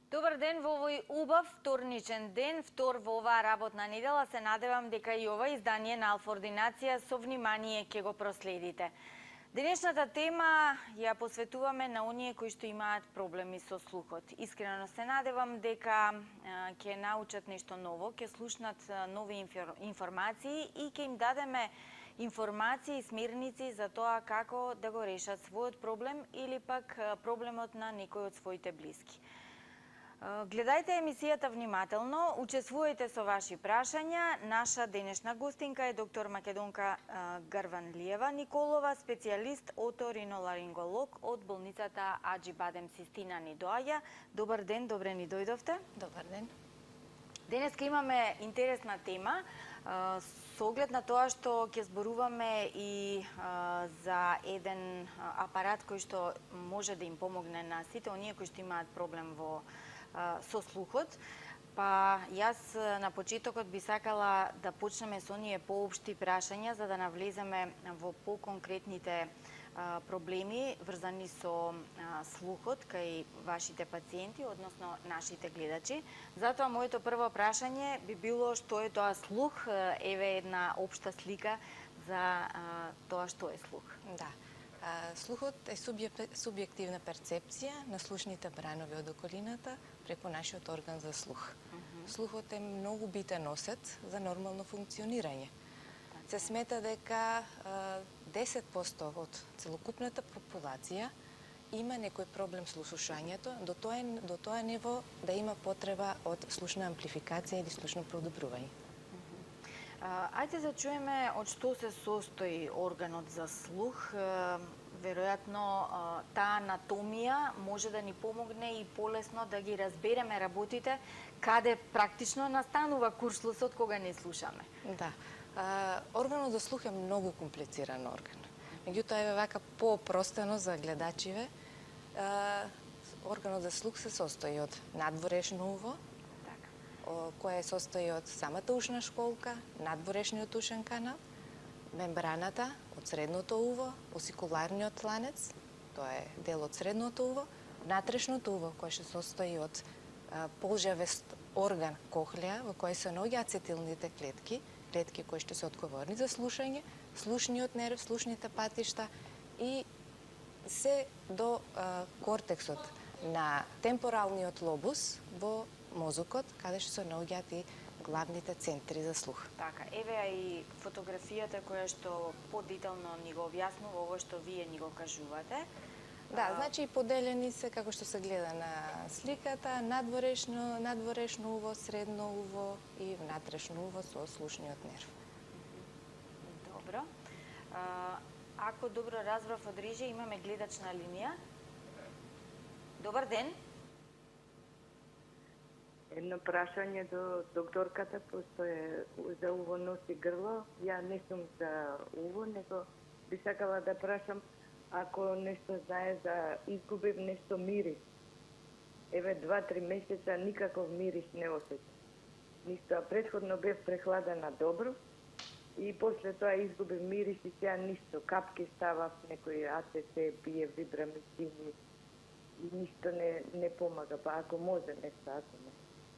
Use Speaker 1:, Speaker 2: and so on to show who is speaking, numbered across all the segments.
Speaker 1: Добар ден во овој убав вторничен ден, втор во оваа работна недела. Се надевам дека и ова издание на Алфа Ординација со внимание ќе го проследите. Денешната тема ја посветуваме на оние кои што имаат проблеми со слухот. Искрено се надевам дека ќе научат нешто ново, ќе слушнат нови информации и ќе им дадеме информации и смирници за тоа како да го решат својот проблем или пак проблемот на некој од своите блиски. Гледајте емисијата внимателно, учествувајте со ваши прашања. Наша денешна гостинка е доктор Македонка Гарванлиева Николова, специјалист оториноларинголог од болницата Аџи Бадем Систина ни доаѓа. Добар ден, добре ни дојдовте.
Speaker 2: Добар ден.
Speaker 1: Денеска имаме интересна тема, со оглед на тоа што ќе зборуваме и за еден апарат кој што може да им помогне на сите оние кои што имаат проблем со слухот. Па јас на почетокот би сакала да почнеме со оние поопшти прашања за да навлеземе во поконкретните проблеми врзани со слухот кај вашите пациенти, односно нашите гледачи. Затоа моето прво прашање би било што е тоа слух. Еве една општа слика за тоа што е слух.
Speaker 2: Да. Слухот е субјективна перцепција на слушните бранови од околината преку нашиот орган за слух. Слухот е многу битен носец за нормално функционирање. Се смета дека 10% од целокупната популација има некој проблем со слушањето, до тоа ниво да има потреба од слушна амплификација или слушно продобрување.
Speaker 1: Ајде да чуеме од што се состои органот за слух. Веројатно таа анатомија може да ни помогне и полесно да ги разбереме работите каде практично настанува куршлусот кога не слушаме.
Speaker 2: Да. Органот за слух е многу комплициран орган. Меѓутоа е вака поопростено за гледачиве. Органот за слух се состои од надворешно уво, која се состои од самата ушна школка, надворешниот ушен канал, мембраната од средното уво, осикуларниот ланец, тоа е дел од средното уво, внатрешното уво кој се состои од полжавест орган кохлеа во кој се наоѓа ацетилните клетки кои што се одговорни за слушање, слушниот нерв, слушните патишта и се до кортексот на темпоралниот лобус во мозокот, каде што се наоѓаат и главните центри за слух.
Speaker 1: Така, еве и фотографијата која што подетално ни го објаснува ово што вие ни го кажувате.
Speaker 2: Да, значи поделени се како што се гледа на сликата, надворешно уво, средно уво и внатрешно уво со слушниот нерв.
Speaker 1: Добро. Ако добро разбрав од режија, имаме гледач на линија. Добар ден.
Speaker 3: Едно прашање до докторката, пошто е за уво, нос и грло. Ја не сум за уво, него би сакала да прашам ако нешто знае за изгубив нешто мирис. Еве 2-3 месеца никаков мирис не осеќам. Ништо, а претходно бев прехладена добро и после тоа изгубив мирис и сега ништо. Капки ставав, некој АЦТ пие, вибрамицини и ништо не помага. Па ако може нешто, ако не.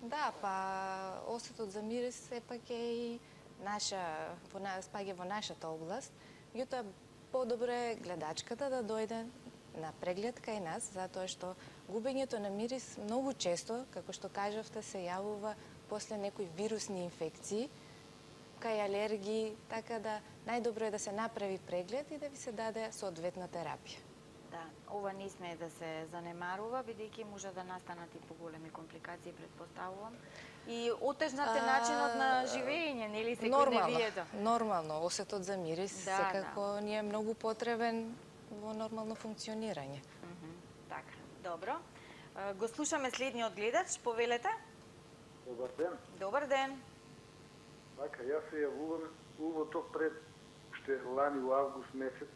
Speaker 2: Да, па осетот за мирис сепак е и спаѓа во нашата област. Меѓутоа подобро е гледачката да дојде на преглед кај нас, затоа што губењето на мирис многу често, како што кажавте, се јавува после некои вирусни инфекции, кај алергии, така да најдобро е да се направи преглед и да ви се даде соодветна терапија.
Speaker 1: Да, ова не сме да се занемарува, бидејќи може да настанат и поголеми компликации, предпоставувам. И отежнате начинот на живење, нели, секојдневието?
Speaker 2: Нормално, осетот за мирис секако ни е многу потребен во нормално функционирање.
Speaker 1: Така, добро. Го слушаме следниот гледач, повелете.
Speaker 4: Добар ден.
Speaker 1: Добар ден.
Speaker 4: Така, јас се јавувам увото пред уште лани во август месец.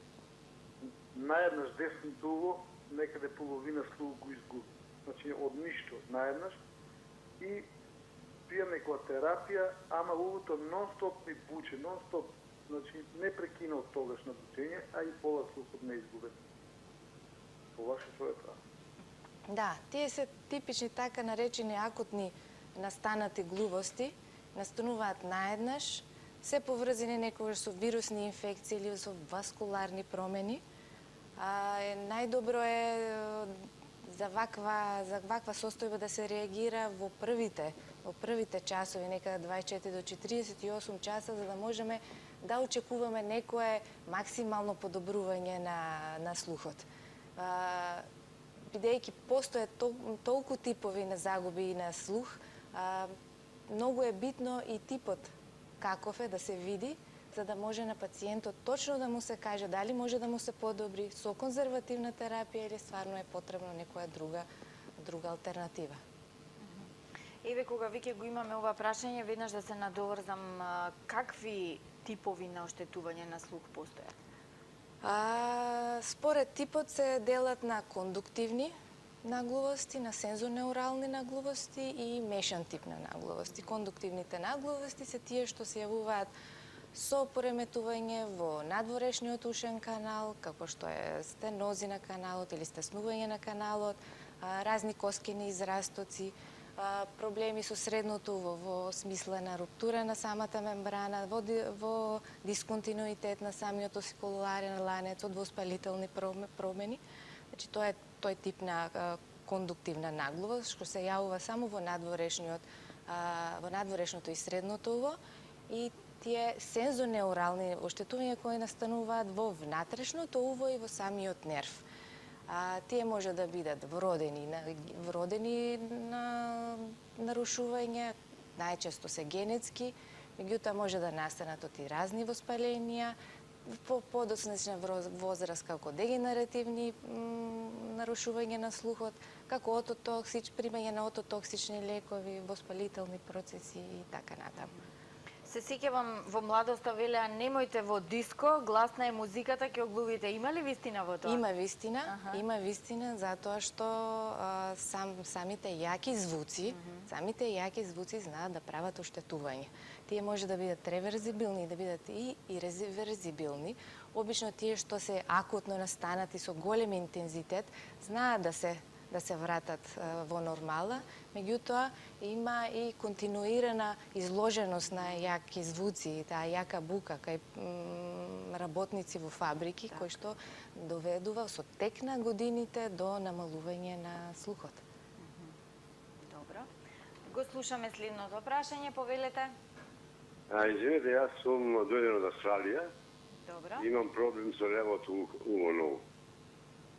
Speaker 4: Наеднаш десното уво, некаде половина слух го изгуби. значи од ништо наеднаш и пијам некоја терапија, ама увото нон-стоп ми буче, нон-стоп, значи не прекина од тогаш на бучење, а и пола слухот не изгубен. По ваше што е тоа?
Speaker 2: Да, тие се типични така наречени акутни настанати глувости, настануваат наеднаш, се поврзани некогаш со вирусни инфекции или со васкуларни промени. Најдобро е за ваква состојба да се реагира во првите часови, некада 24 до 48 часа, за да можеме да очекуваме некое максимално подобрување на слухот. Бидејќи постојат толку типови на загуби и на слух, многу е битно и типот каков е да се види, за да може на пациентот точно да му се каже дали може да му се подобри со конзервативна терапија или стварно е потребно некоја друга алтернатива.
Speaker 1: Еве, кога веќе го имаме ова прашање, веднаш да се надоврзам, какви типови на оштетување на слух постојат?
Speaker 2: Според типот се делат на кондуктивни наглувости, на сензонеурални наглувости и мешан тип на наглувости. Кондуктивните наглувости се тие што се јавуваат со пореметување во надворешниот ушен канал, како што е стенози на каналот или стеснување на каналот, разни коскени израстоци, проблеми со средното уво во смисла на руптура на самата мембрана, во дисконтинуитет на самиот осикуларен ланец од воспалителни промени. Значи, тоа е тој тип на кондуктивна наглувост, што се јавува само во надворешното и средното уво, и тие сензонеурални оштетувања кои настануваат во внатрешното уво и во самиот нерв. Тие може да бидат вродени нарушувања, најчесто се генетски, меѓутоа може да настанат од и разни воспаленија, по подоцнечна возраст како дегенеративни нарушувања на слухот, како примање на ототоксични лекови, воспалителни процеси и така натаму.
Speaker 1: Се сеќавам во младоста велеа немојте во диско, гласна е музиката, ќе оглувите. Има ли вистина во тоа?
Speaker 2: Има вистина, затоа што самите јаки звуци знаат да прават оштетување. Тие може да бидат реверзибилни, да бидат и иреверзибилни. Обично тие што се акутно настанати со голем интензитет, знаат да се вратат во нормала, меѓутоа има и континуирана изложеност на јаки звуци, таа јака бука кај работници во фабрики, кој што доведува со тек на годините до намалување на слухот.
Speaker 1: Добро. Го слушаме следното прашање, повелете.
Speaker 5: Извинете, јас сум дојден од Австралија.
Speaker 1: Добро.
Speaker 5: Имам проблем со левото уво ново.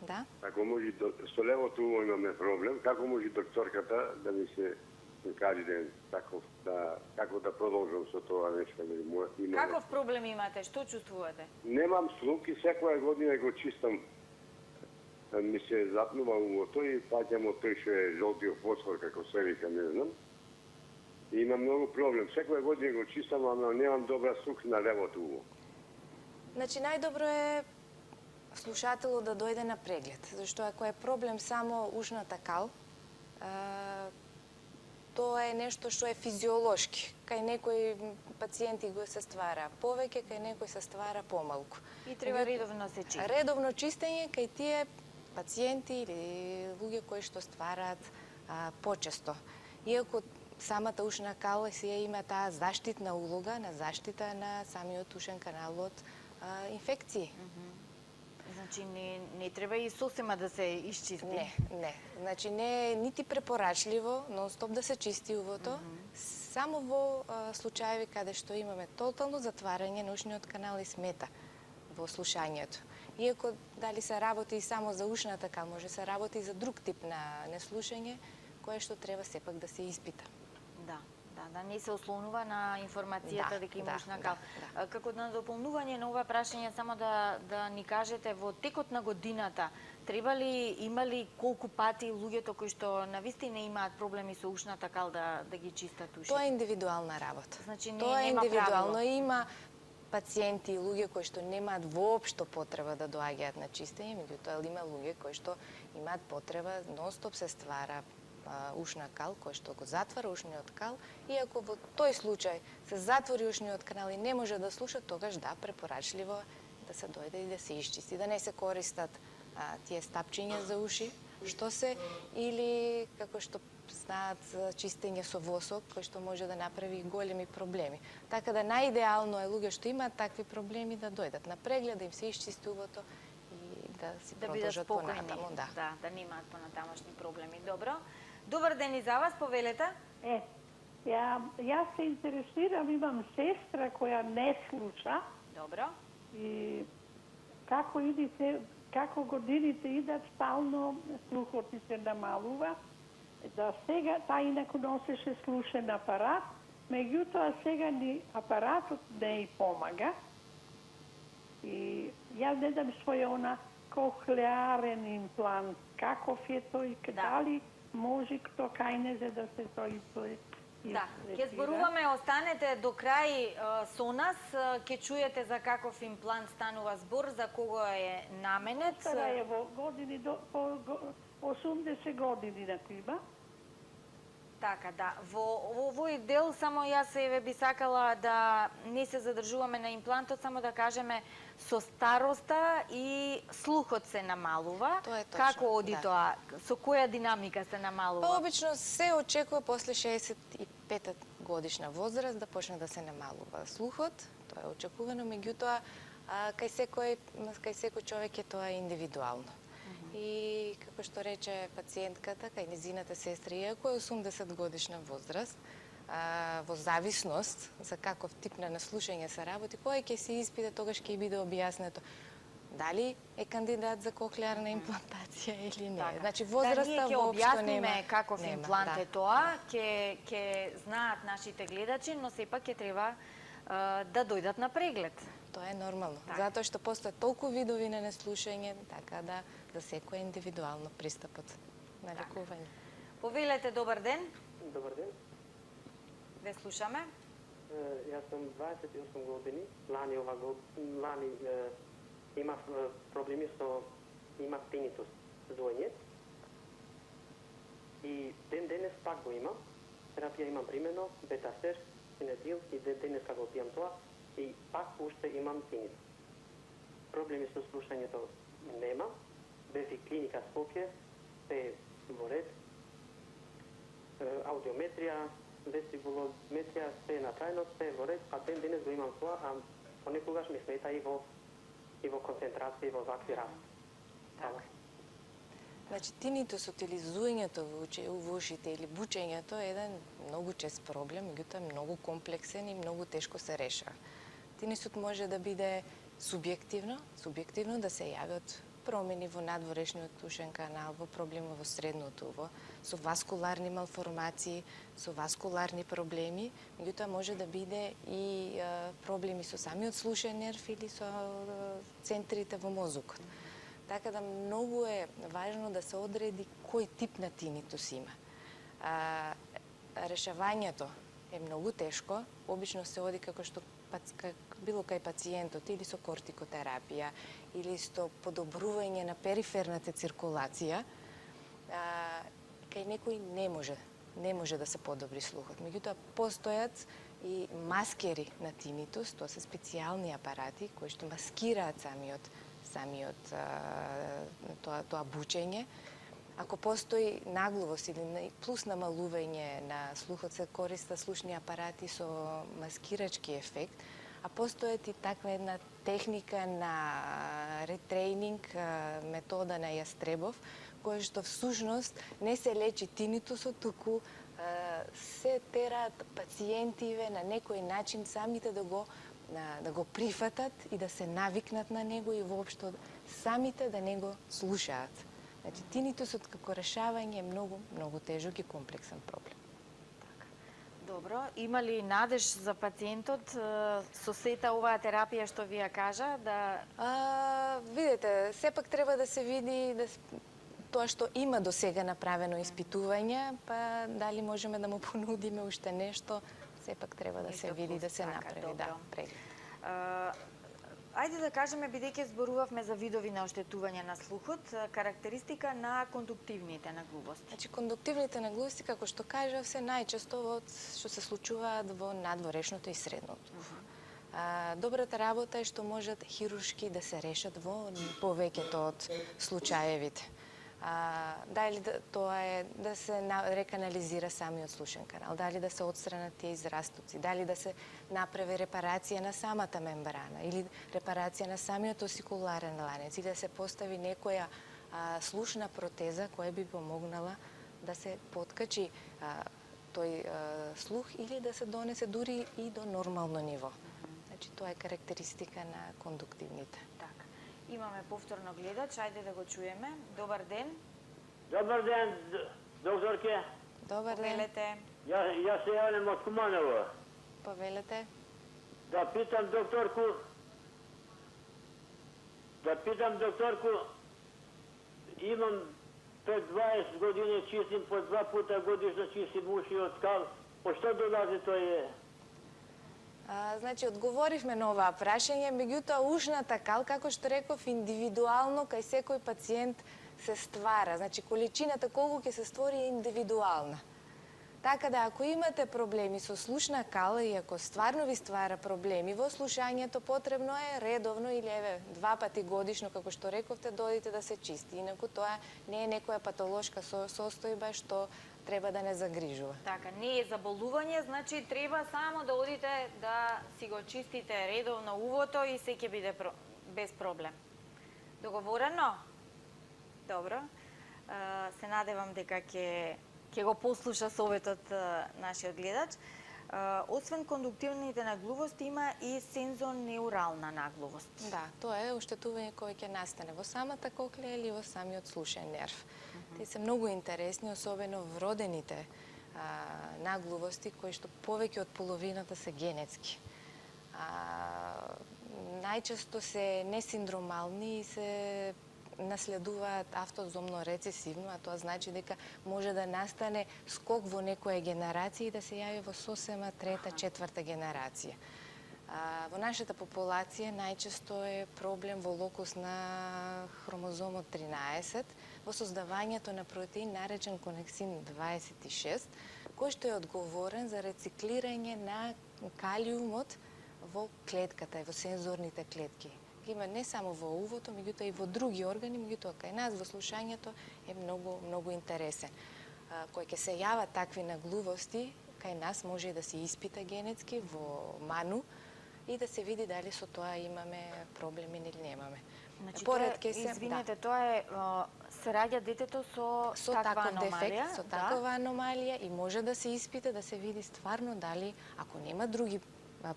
Speaker 2: Да?
Speaker 5: Како може со левото уво имаме проблем, како може докторката да ми се каже како да продолжам со тоа нешто?
Speaker 1: Каков проблем имате? Што чувствувате?
Speaker 5: Немам слух и секоја година го чистам. Ми се запнува увото и паѓам од тој што е жолтиот фосфор, како се вика, не знам. И имам многу проблем. Секоја година го чистам, ама немам добра слух на левото уво.
Speaker 2: Значи, најдобро е слушателот да дојде на преглед, зашто ако е проблем само ушната кал, тоа е нешто што е физиолошки. Кај некои пациенти го се ствара повеќе, кај некои се ствара помалку.
Speaker 1: И треба редовно се чисти.
Speaker 2: Редовно чистење кај тие пациенти или луѓе кои што ствараат почесто. Иако самата ушна кал си има таа заштитна улога на заштита на самиот ушен канал од инфекции.
Speaker 1: Значи не треба и сосема да се исчисти.
Speaker 2: Не. Значи не е нити препорачливо нон-стоп да се чисти увото, само во случаеви каде што имаме тотално затварање на ушниот канал и смета во слушањето. Иако дали се работи само за ушната кал, може се работи и за друг тип на неслушање, кое што треба сепак да се испита.
Speaker 1: Да не се ослонува на информацијата дека има ушна кал. Како на дополнување на ова прашање, само да ни кажете, во текот на годината, има ли колку пати луѓето кои што навистина имаат проблеми со ушната кал да ги чистат ушите?
Speaker 2: Тоа е индивидуална работа.
Speaker 1: Значи
Speaker 2: Тоа е индивидуално. Има пациенти и луѓе кои што немаат воопшто потреба да доаѓаат на чистење, меѓутоа има луѓе кои што имаат потреба, нонстоп се ствара ушна кал, кој што го затвара ушниот кал, и ако во тој случај се затвори ушниот канал и не може да слуша, тогаш да, препорачливо да се дојде и да се исчисти, да не се користат тие стапчиња за уши, што се, или како што знаат чистење со восок, кој што може да направи големи проблеми. Така да најидеално е луѓе што имаат такви проблеми да дојдат на преглед, да им се исчисти убото и да си
Speaker 1: да бидат
Speaker 2: продолжат
Speaker 1: спокојни,
Speaker 2: понатаму.
Speaker 1: да немаат понатамошни проблеми. Добро. Добар ден и за вас, повелете.
Speaker 6: Јас се интересирам, имам сестра која не слуша
Speaker 1: Добро.
Speaker 6: и како годините идат, стално слухот ти се намалува. Да сега, таа инаку носеше слушен апарат, меѓутоа сега ни апаратот не и помага. И јас не дам свој кохлеарен имплант, каков е тој, дали може кто кај не за да се тој
Speaker 1: Да, ќе зборуваме, останете до крај со нас, ќе чуете за каков имплант станува збор, за кого е наменет.
Speaker 6: Стара е во години, по 80 години на има.
Speaker 1: Така, да. Во овој дел само јас би сакала да не се задржуваме на имплантот, само да кажеме со староста и слухот се намалува.
Speaker 2: Тоа е точно,
Speaker 1: Како оди тоа? Со која динамика се намалува?
Speaker 2: Па обично се очекува после 65 годишна возраст да почне да се намалува слухот. Тоа е очекувано, меѓутоа кај секој човек е тоа индивидуално. И како што рече пациентката, кај незината сестра, иако е 80 годишна возраст, во зависност за каков тип на наслушање се работи, кога ќе се испита, тогаш ќе биде објаснето дали е кандидат за кохлеарна имплантација или не.
Speaker 1: Така.
Speaker 2: Значи возраста воопшто нема.
Speaker 1: Ние ќе објасниме каков имплант е тоа, ќе знаат нашите гледачи, но сепак ќе треба да дојдат на преглед.
Speaker 2: Тоа е нормално,
Speaker 1: Так.
Speaker 2: затоа што постојат толку видови на неслушање, така да за секој индивидуално пристапот на лекување.
Speaker 1: Повелете, добар ден.
Speaker 7: Добар ден.
Speaker 1: Ве слушаме.
Speaker 7: Јас сум 28 години. Лани имав проблеми имав тинитус, доење. И денес пак го имам. Терапија имам примено, бетасер, синетил и денес го пијам тоа и пак уште имам тинитус. Проблеми со слушањето нема. Беви клиника Скопје, се во ред. Аудиометрија, вестибулометрија, се на трајност, се во ред, а денес го имам тоа, а понекогаш ми смета и во концентрација и во вакви работи.
Speaker 1: Така.
Speaker 2: Значи, тинитусот или зуењето во ушите или бучењето е еден многу чест проблем, меѓутоа многу комплексен и многу тешко се решава. Тинитусот може да биде субјективно да се јават промени во надворешниот ушен канал, во проблеми во средното уво, со васкуларни малформации, со васкуларни проблеми, меѓутоа може да биде и проблеми со самиот слушен нерв или со центрите во мозокот. Така да многу е важно да се одреди кој тип на тинитус има. Решавањето е многу тешко, обично се оди како што било кај пациентот или со кортикотерапија или со подобрување на периферната циркулација, кај некој не може да се подобри слухот. Меѓутоа постојат и маскери на тинитус, тоа се специјални апарати кои што маскираат самиот тоа бучење. Ако постои наглувост или плюс намалување на слухот, се користат слушни апарати со маскирачки ефект, а постојат и таква една техника на ретрейнинг, метода на Јастребов, која што всушност не се лечи тинитусот, туку се тераат пациентиве на некој начин самите да го прифатат и да се навикнат на него и воопшто самите да не го слушаат. Значи, тинитусот како решавање е многу тежок и комплексен проблем.
Speaker 1: Така. Добро, има ли надеж за пациентот со сета оваа терапија што ви ја кажа да
Speaker 2: Видете, сепак треба да се види тоа што има до сега направено испитување, па дали можеме да му понудиме уште нешто, сепак треба да се види, да се направи, преглед.
Speaker 1: Ајде да кажеме, бидејќи зборувавме за видови на оштетување на слухот, карактеристика на кондуктивните наглувости.
Speaker 2: Значи, кондуктивните наглувости, како што кажав, се најчесто што се случуваат во надворешното и средното. Добрата работа е што можат хируршки да се решат во повеќето од случаевите. Дали тоа е да се реканализира самиот слушен канал, дали да се отстранат тие израстоци, дали да се направи репарација на самата мембрана или репарација на самиот осикуларен ланец, или да се постави некоја слушна протеза која би помогнала да се подкачи тој слух или да се донесе дури и до нормално ниво. Значи, тоа е карактеристика на кондуктивните.
Speaker 1: Така. Имаме повторно гледач, ајде да го чуеме. Добар ден.
Speaker 8: Добар ден, докторке.
Speaker 2: Добар ден.
Speaker 1: Повелете.
Speaker 8: Јас се јавljam од Куманово.
Speaker 2: Повелете.
Speaker 8: Да питам докторку, имам пред 20 години чистим по 2 пута годишно чистим уши од скал. По што долази тој?
Speaker 2: Значи, одговоривме на оваа прашање, меѓутоа ушната кал, како што реков, индивидуално кај секој пациент се ствара. Значи, количината колку ќе се створи е индивидуална. Така да, ако имате проблеми со слушна кал и ако стварно ви ствара проблеми во слушањето, потребно е редовно или 2 пати годишно, како што рековте, додите да се чисти. Инаку тоа не е некоја патолошка состојба што треба да не загрижува.
Speaker 1: Така, не е заболување, значи треба само да одите да си го чистите редовно увото и се ќе биде без проблем. Договорено? Добро. Се надевам дека ќе го послуша советот нашиот гледач. Освен кондуктивните наглувости, има и сензонеурална наглувост.
Speaker 2: Да, тоа е оштетување кое ќе настане во самата коклеја или во самиот слушен нерв. Тие се многу интересни, особено вродените наглувости, кои што повеќе од половината се генетски. Најчесто се несиндромални и се наследуваат автозомно рецесивно, а тоа значи дека може да настане скок во некоја генерација и да се јави во сосема трета, четврта генерација. Во нашата популација најчесто е проблем во локус на хромозомот 13, во создавањето на протеин наречен конексин 26, кој што е одговорен за рециклирање на калиумот во клетката и во сензорните клетки. Има не само во увото, меѓутоа и во други органи, меѓутоа кај нас во слушањето е многу интересен. Кој ќе се јават такви наглувости, кај нас може и да се испита генетски во ману и да се види дали со тоа имаме проблеми или немаме.
Speaker 1: Значи,
Speaker 2: Извинете,
Speaker 1: тоа е се раѓа детето со таква аномалија,
Speaker 2: со таква аномалија и може да се испита, да се види стварно дали, ако нема други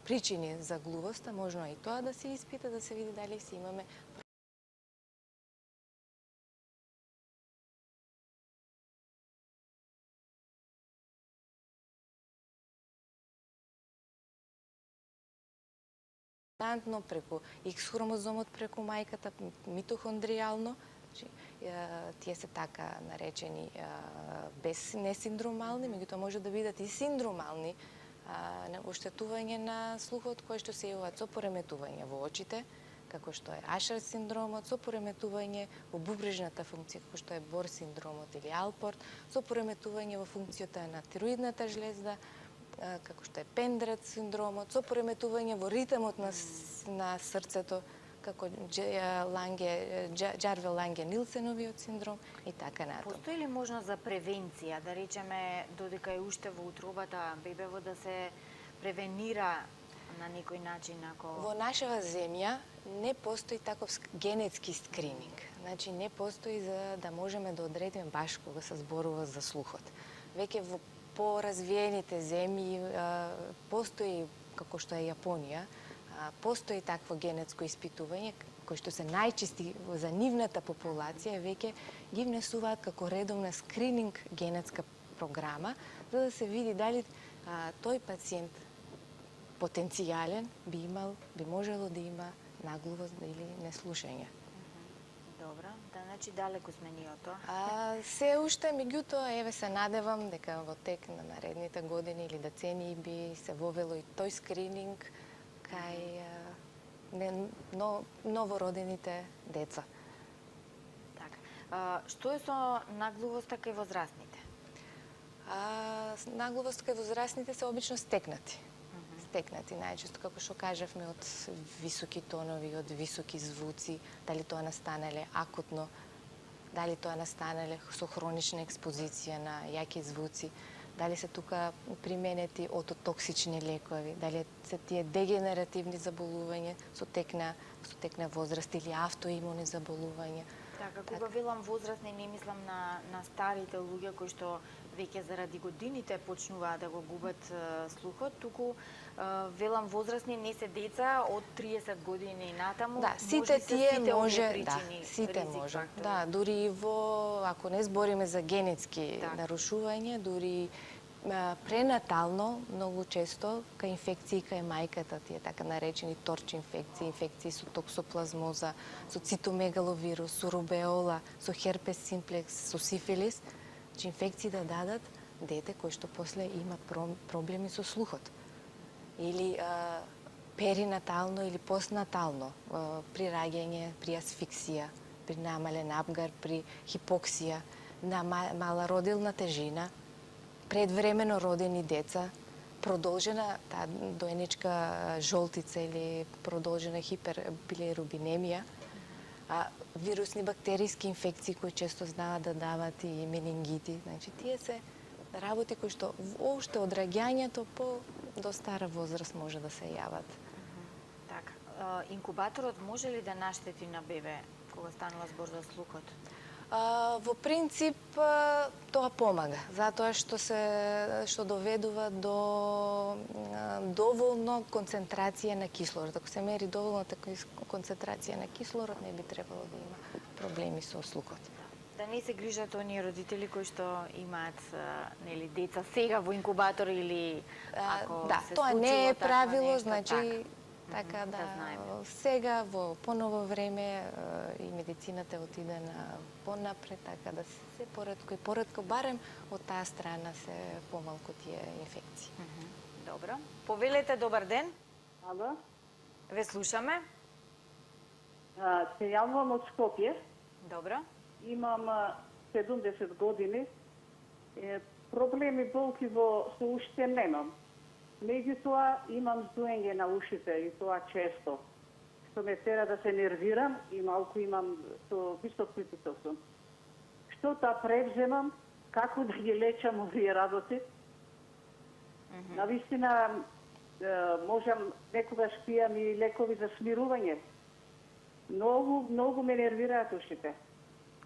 Speaker 2: причини за глувоста, можно и тоа да се испита, да се види дали си имаме преку X хромозомот преку мајката, митохондријално, тие се така наречени без несиндромални, меѓутоа може да бидат и синдромални оштетување на слухот, кои што се јавуваат со пореметување во очите, како што е Ашер синдромот, со пореметување во бубрежната функција, како што е Бор синдромот или Алпорт, со пореметување во функцијата на тироидната жлезда, како што е Пендрет синдромот, со пореметување во ритмот на срцето, како Џарвел-Ланге-Нилсеновиот синдром и така натаму.
Speaker 1: Постои ли можност за превенција, да речеме, додека е уште во утробата бебево, да се превенира на некој начин?
Speaker 2: Во нашава земја не постои таков генетски скрининг. Значи, не постои за да можеме да одредиме баш кога се зборува за слухот. Веќе во поразвиените земји постои, како што е Јапонија, постои такво генетско испитување, кои што се најчести за нивната популација, веќе ги внесуваат како редовна скрининг генетска програма, за да се види дали тој пациент потенцијален би можело да има наглувост или неслушање.
Speaker 1: Добро, значи далеку сме ние од тоа.
Speaker 2: Се уште, меѓутоа, се надевам дека во тек на наредните години или децении би се вовело и тој скрининг кај новородените деца.
Speaker 1: Така. Што е со наглувоста кај возрастните?
Speaker 2: Наглувост кај возрастните се обично стекнати. Стекнати, најчесто, како што кажавме, од високи тонови, од високи звуци, дали тоа настанале акутно, дали тоа настанале со хронична експозиција на јаки звуци, дали се тука применети ототоксични лекови, дали се тие дегенеративни заболувања со текна возраст или автоимуни заболувања.
Speaker 1: Така, кога велам возрастни, не мислам на старите луѓе кои што веќе заради годините почнуваат да го губат слухот, туку велам возрастни, не се деца од 30 години и натаму.
Speaker 2: Да, сите тие може,
Speaker 1: причини,
Speaker 2: сите
Speaker 1: ризик
Speaker 2: може.
Speaker 1: фактори.
Speaker 2: Да, дури и во, ако не збориме за генетски нарушувања, дури пренатално, многу често, кај инфекции кај мајката, тие така наречени торч инфекции, инфекции со токсоплазмоза, со цитомегаловирус, со рубеола, со херпес симплекс, со сифилис, инфекции да дадат дете кој што после има проблеми со слухот. Или перинатално или постнатално, при раѓање, при асфиксија, при намален апгар, при хипоксија, на мала родилна тежина, предвремено родени деца, продолжена таа доеничка жолтица или продолжена хипербилирубинемија, вирусни бактериски инфекции кои често знаат да дават и менингити. Значи, тие се работи кои што уште од раѓањето до стара возраст може да се јават.
Speaker 1: Така, инкубаторот може ли да наштети на бебе кога станува збор за слухот?
Speaker 2: Во принцип тоа помага, затоа што доведува до доволно концентрација на кислород. Ако се мери доволната концентрација на кислород, не би требало да има проблеми со слухот.
Speaker 1: Да не се грижат оние родители кои што имаат нели деца сега во инкубатор или ако
Speaker 2: да,
Speaker 1: се
Speaker 2: тоа не е правило,
Speaker 1: нешто,
Speaker 2: значи така да сега во поново време и медицината отиде на понапред, така да се поретко барем од таа страна се помалку тие инфекции.
Speaker 1: Добро. Повелете, добар ден.
Speaker 9: Ало?
Speaker 1: Ве слушаме.
Speaker 9: Се јавувам од Скопје.
Speaker 1: Добро.
Speaker 9: Имам 70 години. Проблеми болки во со ушите немам. Меѓутоа имам зуење на ушите и тоа често, што ме тера да се нервирам и малку имам со висок притисок сум. Што да превземам, како да ги лечам овие работи? Навистина можам некогаш пијам и лекови за смирување. Многу ме нервираат ушите.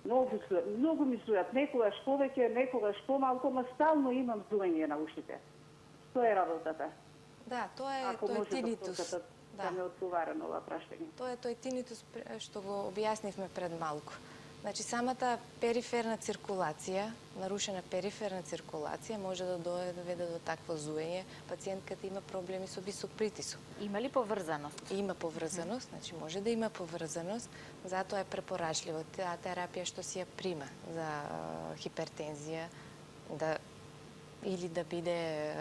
Speaker 9: Многу ми зујат, некогаш повеќе, некогаш помалку, ма стално имам зуење на ушите. Што е работата?
Speaker 2: Да, тоа е тинитус.
Speaker 9: Да ме одговара на ова прашање.
Speaker 2: Тоа е тој тинитус што го објаснивме пред малку. Значи, самата периферна циркулација, нарушена периферна циркулација може да доведе до такво зуење. Пациентката има проблеми со висок притисок.
Speaker 1: Има ли поврзаност?
Speaker 2: Има поврзаност, значи може да има поврзаност, затоа е препорачливо таа терапија што си ја прима за хипертензија, или да биде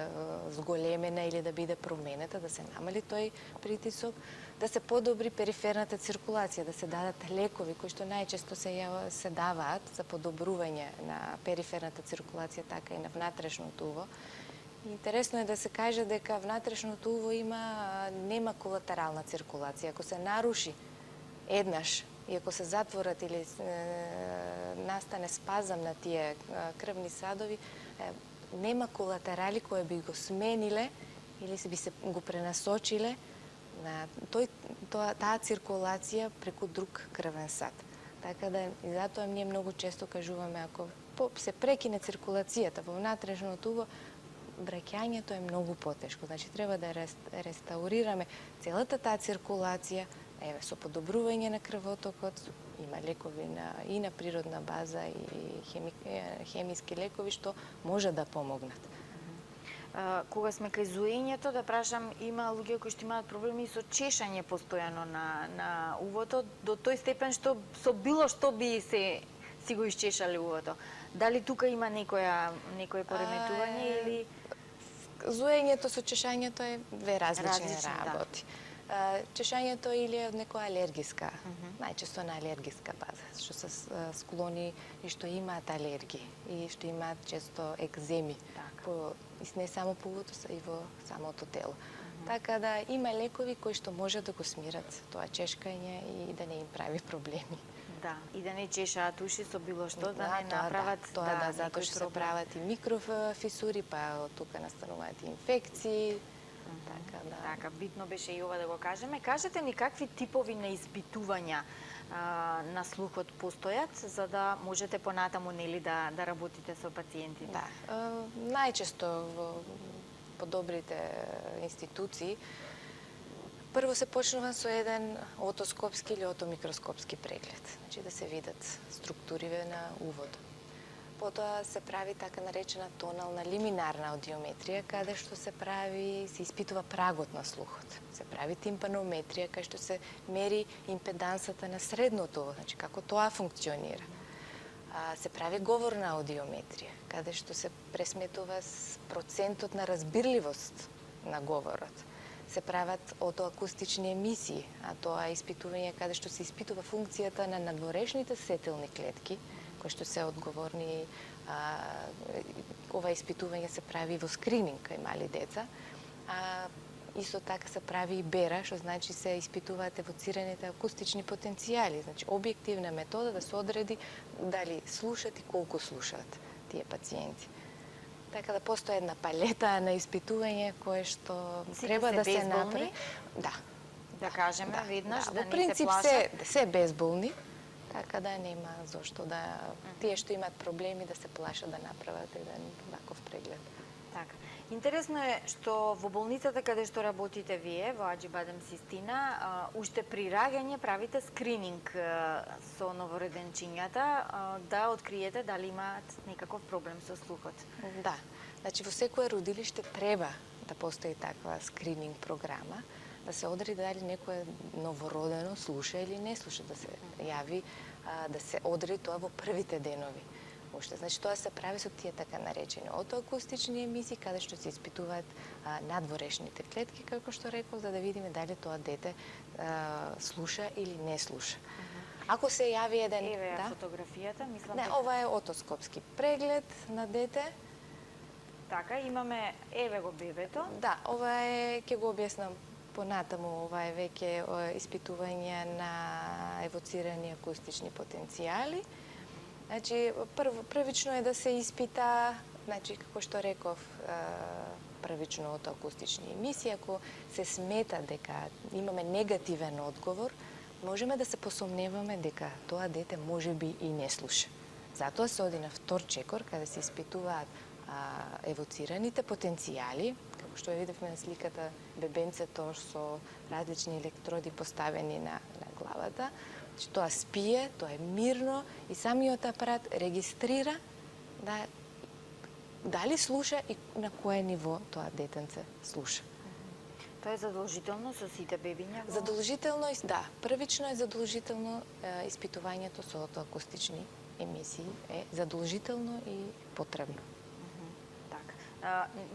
Speaker 2: зголемена или да биде променета, да се намали тој притисок, да се подобри периферната циркулација, да се дадат лекови кои што најчесто се даваат за подобрување на периферната циркулација, така и на внатрешното уво. Интересно е да се каже дека внатрешното уво нема колатерална циркулација. Ако се наруши еднаш и ако се затворат или настане спазам на тие крвни садови, нема колатерали кои би го смениле или би се го пренасочиле на таа циркулација преку друг крвен сад. Така да, и затоа ние многу често кажуваме, ако се прекине циркулацијата во внатрешното уво, браќањето е многу потешко. Значи, треба да реставрираме целата таа циркулација, со подобрување на крвотокот, има лекови и на природна база и хемиски лекови што може да помогнат.
Speaker 1: Кога сме кај зуењето, да прашам, има луѓе кои што имаат проблеми со чешање постојано на увото, до тој степен што со било што би си го исчешали увото. Дали тука има некое пореметување или
Speaker 2: зуењето со чешањето е две различни работи. Чешањето или е од некоја алергиска, најчесто на алергиска база, што се склони и што имаат алергии и што имаат често екземи, не само по увото, и во самото тело. Така да има лекови кои што може да го смират тоа чешкање и да не им прави проблеми.
Speaker 1: Да, и да не чешаат уши со било што, да не направат
Speaker 2: затоа што се прават и микрофисури, па од тука настануваат и инфекции.
Speaker 1: Така, битно беше и ова да го кажеме. Кажете ни какви типови на испитувања на слухот постојат, за да можете понатаму да работите со пациентите?
Speaker 2: Да, најчесто во подобрите институции прво се почнува со еден отоскопски или отомикроскопски преглед, значи да се видат структуриве на уводот. Потоа се прави така наречена тонална лиминарна аудиометрија, каде што се испитува прагот на слухот. Се прави тимпанометрија, каде што се мери импедансата на средното уво, значи како тоа функционира. Се прави говорна аудиометрија, каде што се пресметува процентот на разбирливост на говорот. Се прават отоакустични емисии, а тоа е испитување каде што се испитува функцијата на надворешните сетилни клетки, кои што се одговорни. Ова испитување се прави во скрининг кај мали деца. Исто така се прави и бера, што значи се испитуваат евоцираните акустични потенцијали, значи објективна метода да се одреди дали слушат и колку слушаат тие пациенти. Така да постои една палета на испитување кое што треба да се направи.
Speaker 1: Да кажеме веднаш, да
Speaker 2: во
Speaker 1: не се
Speaker 2: принцип
Speaker 1: плашат.
Speaker 2: се безболни, така да нема зошто да тие што имаат проблеми да се плашат да направат еден ваков преглед.
Speaker 1: Така. Интересно е што во болницата каде што работите вие, во Аџибадем Систина, уште при раѓање правите скрининг со новороденчињата да откриете дали имаат некаков проблем со слухот.
Speaker 2: Да, значи во секое родилиште треба да постои таква скрининг програма, да се одреди дали некое новородено слуша или не слуша, да се јави, да се одреди тоа во првите денови. Уште, значи тоа се прави со тие така наречени отоакустични емисии, каде што се испитуваат надворешните клетки, како што реков, за да видиме дали тоа дете слуша или не слуша. Ако се јави еден...
Speaker 1: Еве фотографијата, мислам...
Speaker 2: Не, ова е отоскопски преглед на дете.
Speaker 1: Така, имаме, еве го бебето.
Speaker 2: Да, ова е, ќе го објаснам понатаму, ова е веќе испитување на евоцирани акустични потенцијали. Значи, првично е да се испита, значи, како што реков, првично отоакустични емисии. Ако се смета дека имаме негативен одговор, можеме да се посомневаме дека тоа дете можеби и не слуша. Затоа се оди на втор чекор, каде се испитуваат евоцираните потенцијали, како што видевме на сликата, бебенцето со различни електроди поставени на главата. Тоа спие, тоа е мирно и самиот апарат регистрира дали слуша и на кое ниво тоа детенце слуша.
Speaker 1: Тоа е задолжително со сите бебиња?
Speaker 2: Задолжително, да. Првично е задолжително испитувањето со отоакустични емисии е задолжително и потребно.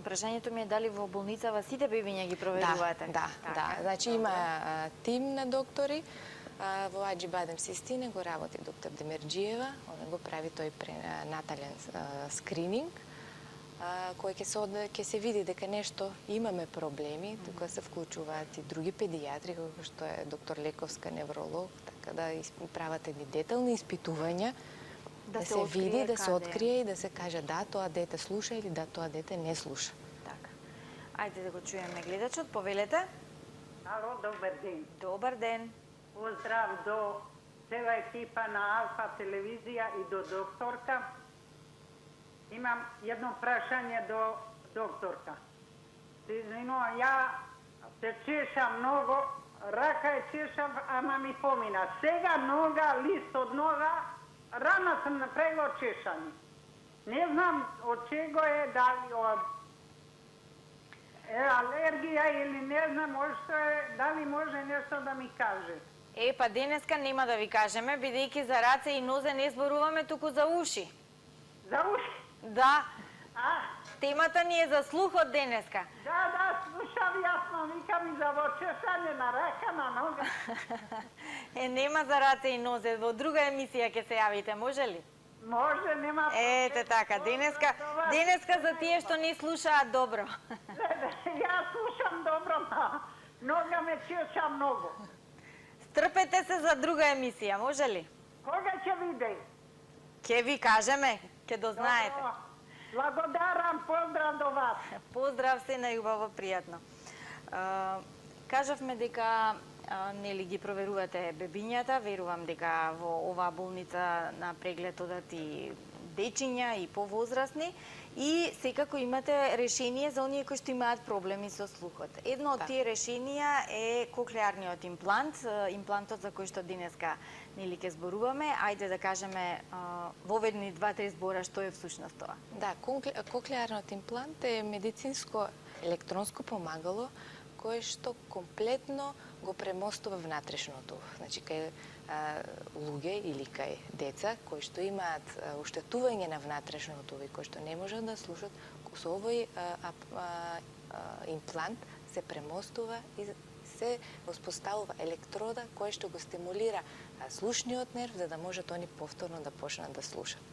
Speaker 1: Прашањето ми е дали во болницава сите бебиња ги проверувате?
Speaker 2: Да. Значи има тим на доктори. Во Аџибадем Систина го работи доктор Демерџиева, она го прави тој пренатален скрининг, кој ќе се види дека нешто имаме проблеми, тука се вклучуваат и други педијатри, како што е доктор Лековска, невролог, така да прават едни детални испитувања, да се види, да се открие и да се каже да, тоа дете слуша или да, тоа дете не слуша.
Speaker 1: Така. Ајде да го чуеме гледачот, повелете.
Speaker 10: Ало, добар ден.
Speaker 1: Добар ден.
Speaker 10: Поздрав до цела екипа на Алфа телевизија и до докторка. Имам едно прашање до докторка. Се извинувам, ја се чешам многу, рака е чешав, ама ми помина. Сега нога, лист од нога, рана сам направила чешање. Не знам од чего е, дали од алергија или не знам дали може нешто да ми каже.
Speaker 1: Па денеска нема да ви кажеме, бидејќи за раце и нозе не зборуваме, туку за уши.
Speaker 10: За уши?
Speaker 1: Да. темата ни е за слухот денеска.
Speaker 10: Да, слушам јасно, викам и за чешање на рака, на нога.
Speaker 1: Нема за раце и нозе, во друга емисија ќе се јавите, може ли?
Speaker 10: Може, нема проблем.
Speaker 1: Ете така, денеска за тие што не слушаат добро.
Speaker 10: Јас слушам добро, нога ме чеша многу.
Speaker 1: Стрпете се за друга емисија, може ли?
Speaker 10: Кога ќе види?
Speaker 1: Ќе ви кажеме, ќе дознаете.
Speaker 10: Благодарам, поздрав до вас.
Speaker 1: Поздрав се на љубаво, пријатно. Кажавме дека нели ги проверувате бебињата, верувам дека во оваа болница на преглед одат и дечиња и повозрасни и секако имате решение за оние кои што имаат проблеми со слухот. Едно од тие решенија е коклеарниот имплант, имплантот за кој што денеска нели ќе зборуваме. Ајде да кажеме воведни 2-3 збора што е всушност тоа.
Speaker 2: Да, коклеарниот имплант е медицинско електронско помагало кое што комплетно го премостува внатрешното. Значи, кај луѓе или кај деца кои што имаат оштетување на внатрешното и кои што не можат да слушат, со овој имплант се премостува и се воспоставува електрода која што го стимулира слушниот нерв за да можат они повторно да почнат да слушат.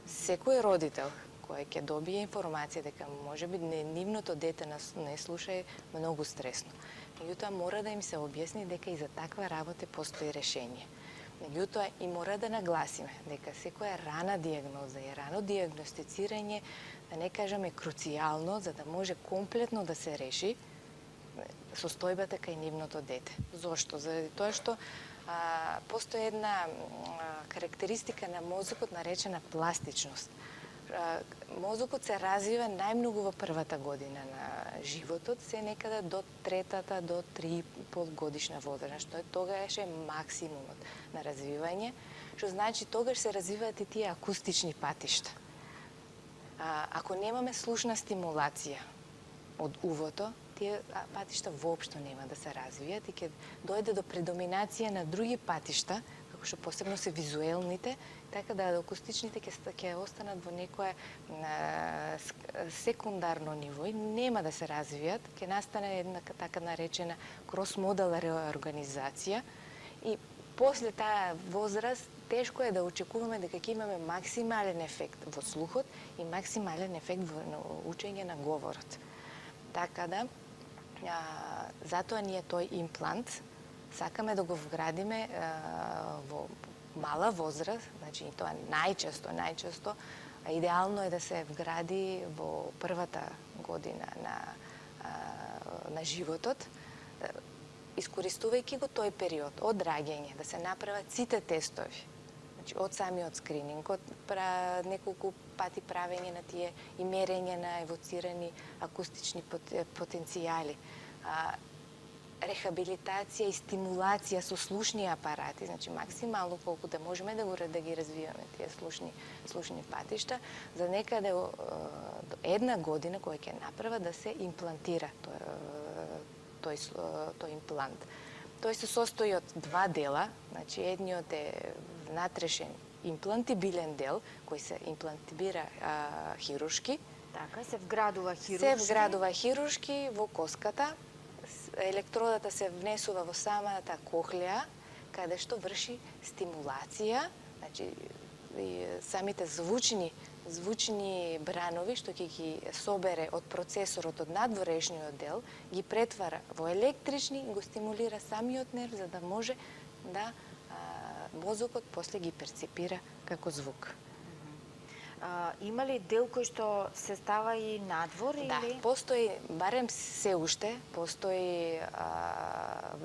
Speaker 2: Секој родител кој ќе добие информација дека можеби нивното дете не слуша е многу стресно. Меѓутоа мора да им се објасни дека и за таква работа постои решение. Меѓутоа и мора да нагласиме дека секоја рана дијагноза и рано дијагностицирање, да не кажеме круцијално, за да може комплетно да се реши состојбата кај нивното дете. Зошто? Заради тоа што постои една карактеристика на мозокот наречена пластичност. Мозокот се развива најмногу во првата година на животот, се некаде до третата, до 3,5 годишна возраст, што тогаш е максимумот на развивање, што значи тогаш се развиваат и тие акустични патишта. Ако немаме слушна стимулација од увото, тие патишта воопшто нема да се развијат и ќе дојде до предоминација на други патишта, како што посебно се визуелните, така да акустичните ќе останат во некое секундарно ниво и нема да се развијат, ќе настане една така наречена крос-модел реорганизација и после таа возраст тешко е да очекуваме дека ќе имаме максимален ефект во слухот и максимален ефект во учење на говорот. Така да, затоа ние тој имплант сакаме да го вградиме во мала возраст, значи тоа најчесто, идеално е да се вгради во првата година на животот, искористувајќи го тој период од раѓање, да се направат сите тестови. Значи, од самиот скрининг, од неколку пати правење на тие и мерење на евоцирани акустични потенцијали, рехабилитација и стимулација со слушни апарати, значи максимално колку да можеме да ги развиваме тие слушни патишта, за некаде една година која ќе направа да се имплантира тој имплант. Тој се состои од два дела, значи едниот е внатрешен имплантибилен дел кој се имплантибира хируршки.
Speaker 1: Така, се вградува хируршки.
Speaker 2: Се вградува хируршки во коската. Електродата се внесува во самата кохлеа, каде што врши стимулација, значи самите звучни бранови што ќе ги собере од процесорот од надворешниот дел, ги претвара во електрични и го стимулира самиот нерв за да може да мозокот после ги перцепира како звук.
Speaker 1: Има ли дел кој што се става и надвор?
Speaker 2: Да,
Speaker 1: или?
Speaker 2: постои, барем се уште, постои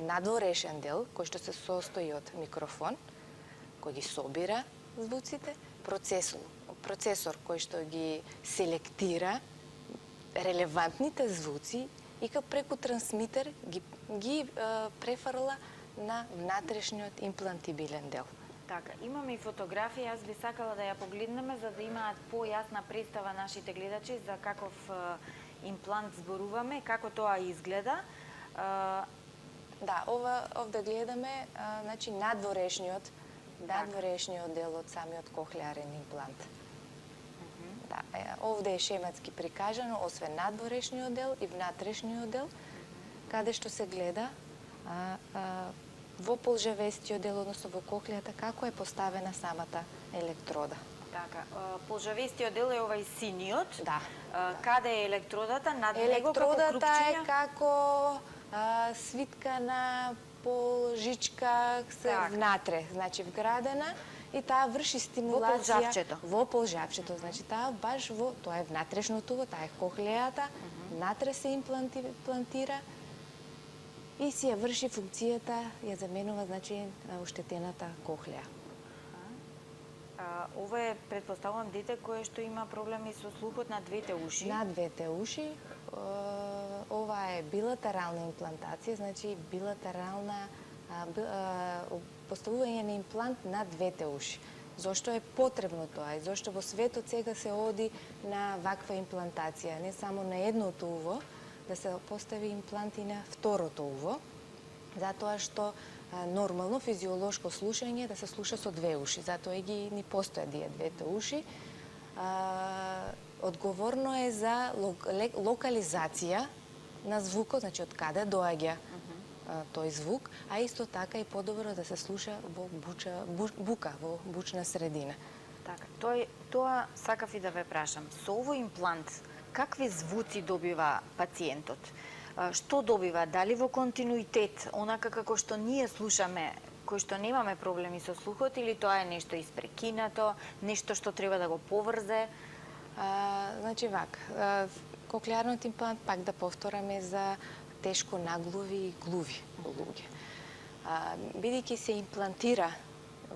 Speaker 2: надворешен дел кој што се состои од микрофон, кој ги собира звуците, процесор кој што ги селектира релевантните звуци и преку трансмитер ги префрла на внатрешниот имплантибилен дел.
Speaker 1: Така, имаме и фотографија, јас би сакала да ја погледнеме за да имаат појасна представа нашите гледачи за каков имплант зборуваме, како тоа изгледа.
Speaker 2: Да, овде гледаме значи надворешниот дел од самиот кохлеарен имплант. Да, овде е шематски прикажано, освен надворешниот дел и внатрешниот дел, каде што се гледа во полжавестиот дел, односно во кохлејата, како е поставена самата електрода.
Speaker 1: Така, полжавестиот дел е овај синиот.
Speaker 2: Да.
Speaker 1: Каде е електродата? Над него како
Speaker 2: Електродата е
Speaker 1: крупчиња?
Speaker 2: како свиткана полжичка внатре, значи вградена, и таа врши стимулација
Speaker 1: полжавчето.
Speaker 2: во полжавчето. Значи таа баш во тоа е внатрешното уво, таа е кохлејата, внатре се имплантира и си ја врши функцијата, ја заменува значи оштетената кохлеја.
Speaker 1: Ова е, предпоставувам, дете кое што има проблеми со слухот на двете уши.
Speaker 2: На двете уши. Ова е билатерална имплантација, значи билатерална поставување на имплант на двете уши. Зошто е потребно тоа и зошто во светот сега се оди на ваква имплантација, не само на едното уво, да се постави имплант и на второто уво, затоа што нормално физиолошко слушање да се слуша со две уши, затоа и ги ни постојат двете уши. Одговорно е за локализација на звукот, значи од каде доаѓа тој звук, а исто така и подобро да се слуша во бука, во бучна средина.
Speaker 1: Така, тоа сакав и да ве прашам. Со овој имплант, какви звуци добива пациентот? Што добива? Дали во континуитет, онака како што ние слушаме, кои што немаме проблеми со слухот, или тоа е нешто испрекинато, нешто што треба да го поврзе?
Speaker 2: Значи коклеарниот имплант, пак да повтораме, за тешко наглуви и глуви луѓе. Бидејќи се имплантира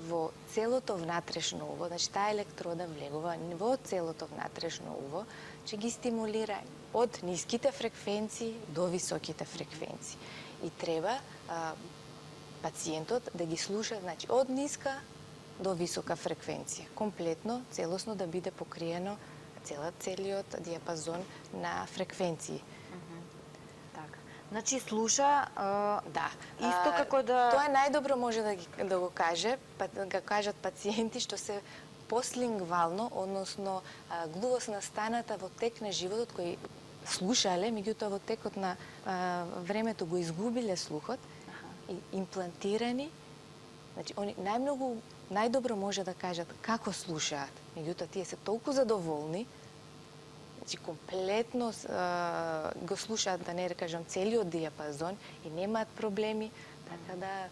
Speaker 2: во целото внатрешно уво, значи таа електрода влегува во целото внатрешно уво, че ги стимулира од ниските фреквенции до високите фреквенции. И треба пациентот да ги слуша, значи од ниска до висока фреквенција, комплетно, целосно да биде покриено целиот диапазон на фреквенции.
Speaker 1: Значи слуша,
Speaker 2: да,
Speaker 1: исто како да...
Speaker 2: Тоа најдобро може да го кажат пациенти што се послингвално, односно глувост настаната во тек на животот, кои слушале, меѓутоа во текот на времето го изгубиле слухот и имплантирани, значи они најдобро може да кажат како слушаат, меѓутоа тие се толку задоволни, значи комплетно го слушаат, да не кажам, целиот диапазон и немаат проблеми, така да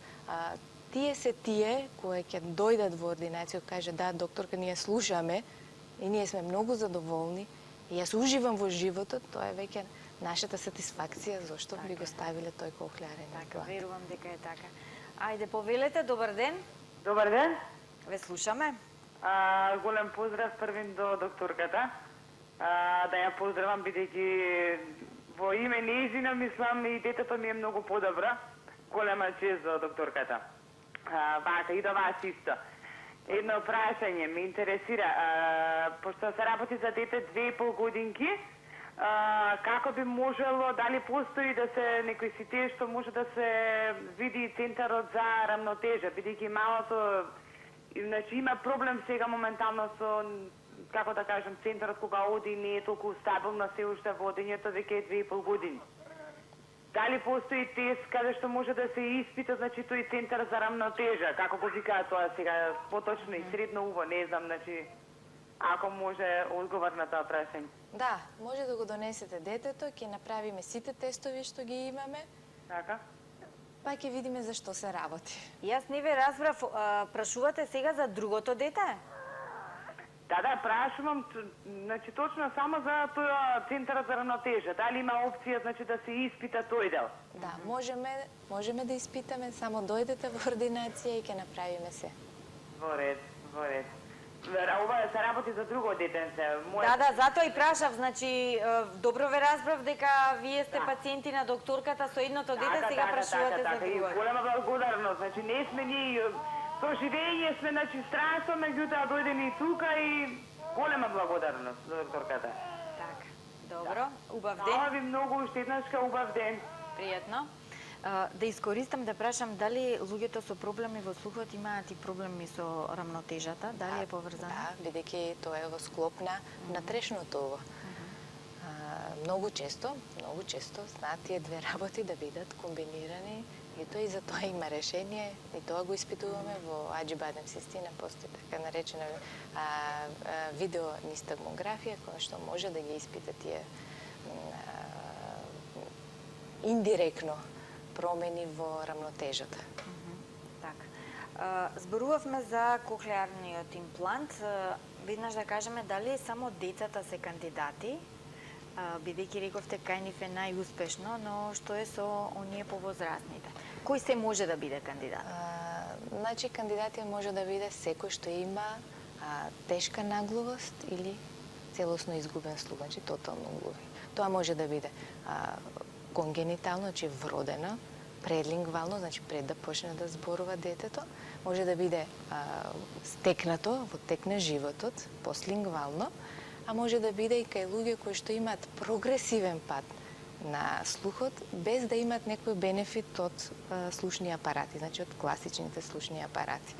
Speaker 2: тие се тие кои ќе дојдат во ординација и кажат да, докторка, ние слушаме и ние сме многу задоволни и јас уживам во животот, тоа е веќе нашата сатисфакција зашто би го ставиле тој кохлеарен имплант.
Speaker 1: Така, верувам дека е така. Ајде, повелете, добар ден.
Speaker 11: Добар ден.
Speaker 1: Ве слушаме.
Speaker 11: Голем поздрав првин до докторката. Да ја поздравам, бидејќи во име нејзина, мислам, и детето ми е многу подобро. Голема чест за докторката. Вака, и до вас исто. Едно прашање ме интересира, пошто се работи за дете 2,5 годинки, како би можело, дали постои да се некој сите што може да се види центарот за рамнотежа, бидејќи малото, значи има проблем сега моментално со, како да кажем, центарот кога оди не е толку стабилно се уште водењето, веќе е 2,5 години. Дали постои тест каде што може да се испита, значи тој центар за рамнотежа, како го викаат тоа сега, поточно и средно уво, не знам, значи, ако може одговор на тоа прашање.
Speaker 2: Да, може да го донесете детето, ќе направиме сите тестови што ги имаме.
Speaker 11: Така.
Speaker 2: Па ќе видиме за што се работи.
Speaker 1: Јас не ве разбрав, прашувате сега за другото дете?
Speaker 11: Да, прашувам, значи точно само за тој центарот за рамнотежа. Дали има опција, значи да се испита тој дел?
Speaker 2: Да, можеме да испитаме, само дојдете во ординација и ќе направиме се.
Speaker 11: Во ред, во ред. Ова се работи за друго детенце.
Speaker 1: Да, затоа и прашав, значи добро ве разбрав дека вие сте пациенти на докторката со едното дете, сега прашувате за другото.
Speaker 11: И голема благодарност, значи не сме ние со живење сме, значи страшно, меѓутоа дојдеме и тука и голема благодарност за докторката.
Speaker 1: Така, добро, убав ден.
Speaker 11: Хвала ви многу, уште еднашка убав ден.
Speaker 1: Пријатно. Да искористам да прашам дали луѓето со проблеми во слухот имаат и проблеми со рамнотежата, дали е поврзано?
Speaker 2: Да, бидејќи тоа е во склоп на внатрешното ово. Многу често знаат тие две работи да бидат комбинирани и тоа и за тоа има решение и тоа го испитуваме во Аџибадем Систина, постои така наречена видеонистагмографија која што може да ги испита тие индиректно промени во рамнотежата.
Speaker 1: Така. Зборувавме за кохлеарниот имплант. Веднаш да кажеме дали само децата се кандидати, бидејќи рековте кај нив е најуспешно, но што е со оние повозрастните? Кој се може да биде кандидат?
Speaker 2: Значи, кандидатија може да биде секој што има тешка наглувост или целосно изгубен слух, значи тотално глуви. Тоа може да биде конгенитално, значи вродено, предлингвално, значи пред да почне да зборува детето, може да биде стекнато во тек на животот, постлингвално, а може да биде и кај луѓе кои што имаат прогресивен пат на слухот, без да имаат некој бенефит од слушни апарати, значи од класичните слушни апарати.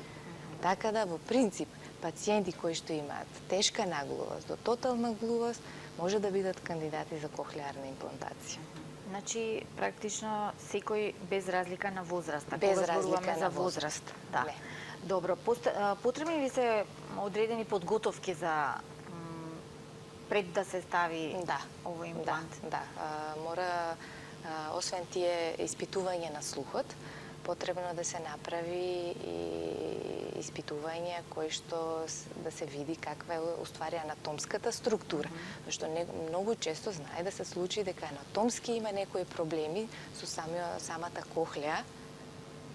Speaker 2: Така да, во принцип, пациенти кои што имаат тешка наглувост до тотална глувост, може да бидат кандидати за кохлеарна имплантација.
Speaker 1: Значи, практично секој без разлика на возраст.
Speaker 2: Без разлика на возраст.
Speaker 1: Да.
Speaker 2: Не.
Speaker 1: Добро, потребни ли се одредени подготовки за пред да се стави овој имплант?
Speaker 2: Да. Мора, освен тие испитување на слухот, потребно да се направи и испитување кои што да се види каква е уствари анатомската структура. Зашто многу често знае да се случи дека анатомски има некои проблеми со самата кохлеа,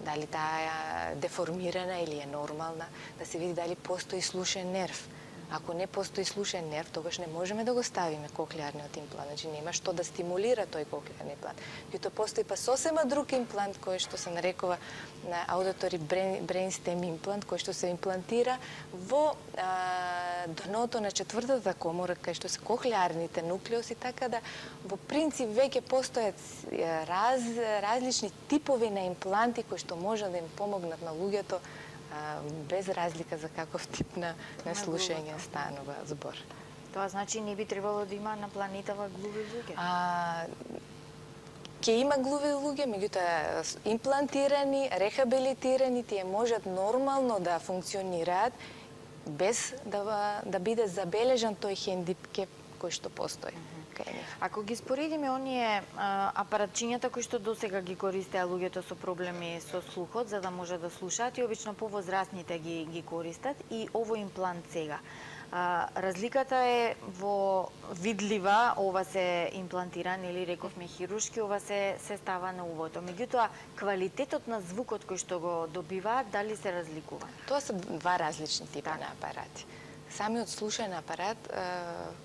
Speaker 2: дали таа е деформирана или е нормална, да се види дали постои слушен нерв. Ако не постои слушен нерв, тогаш не можеме да го ставиме кохлеарниот имплант. Значи нема што да стимулира тој кохлеарни имплант. Меѓутоа постои па сосема друг имплант кој што се нарекува на аудитори брейнстем имплант, кој што се имплантира во дното на четвртата комора, кај што се кохлеарните нуклеуси, така да во принцип веќе постојат различни типови на импланти кои што може да им помогнат на луѓето без разлика за каков тип на слушање станува збор.
Speaker 1: Тоа значи не би требало да има на планетава глуви луѓе?
Speaker 2: Ќе има глуви луѓе, меѓутоа имплантирани, рехабилитирани, тие можат нормално да функционираат без да биде забележан тој хендикеп кој што постои.
Speaker 1: Ако ги споредиме оние апаратчињата кои што досега ги користеа луѓето со проблеми со слухот за да може да слушаат и обично повозрастните ги користат и овој имплант сега. Разликата е во видлива, ова се имплантиран или рековме хируршки, ова се става на увото. Меѓутоа, квалитетот на звукот кој што го добиваат, дали се разликува?
Speaker 2: Тоа се два различни типа на апарати. Самиот слушен апарат,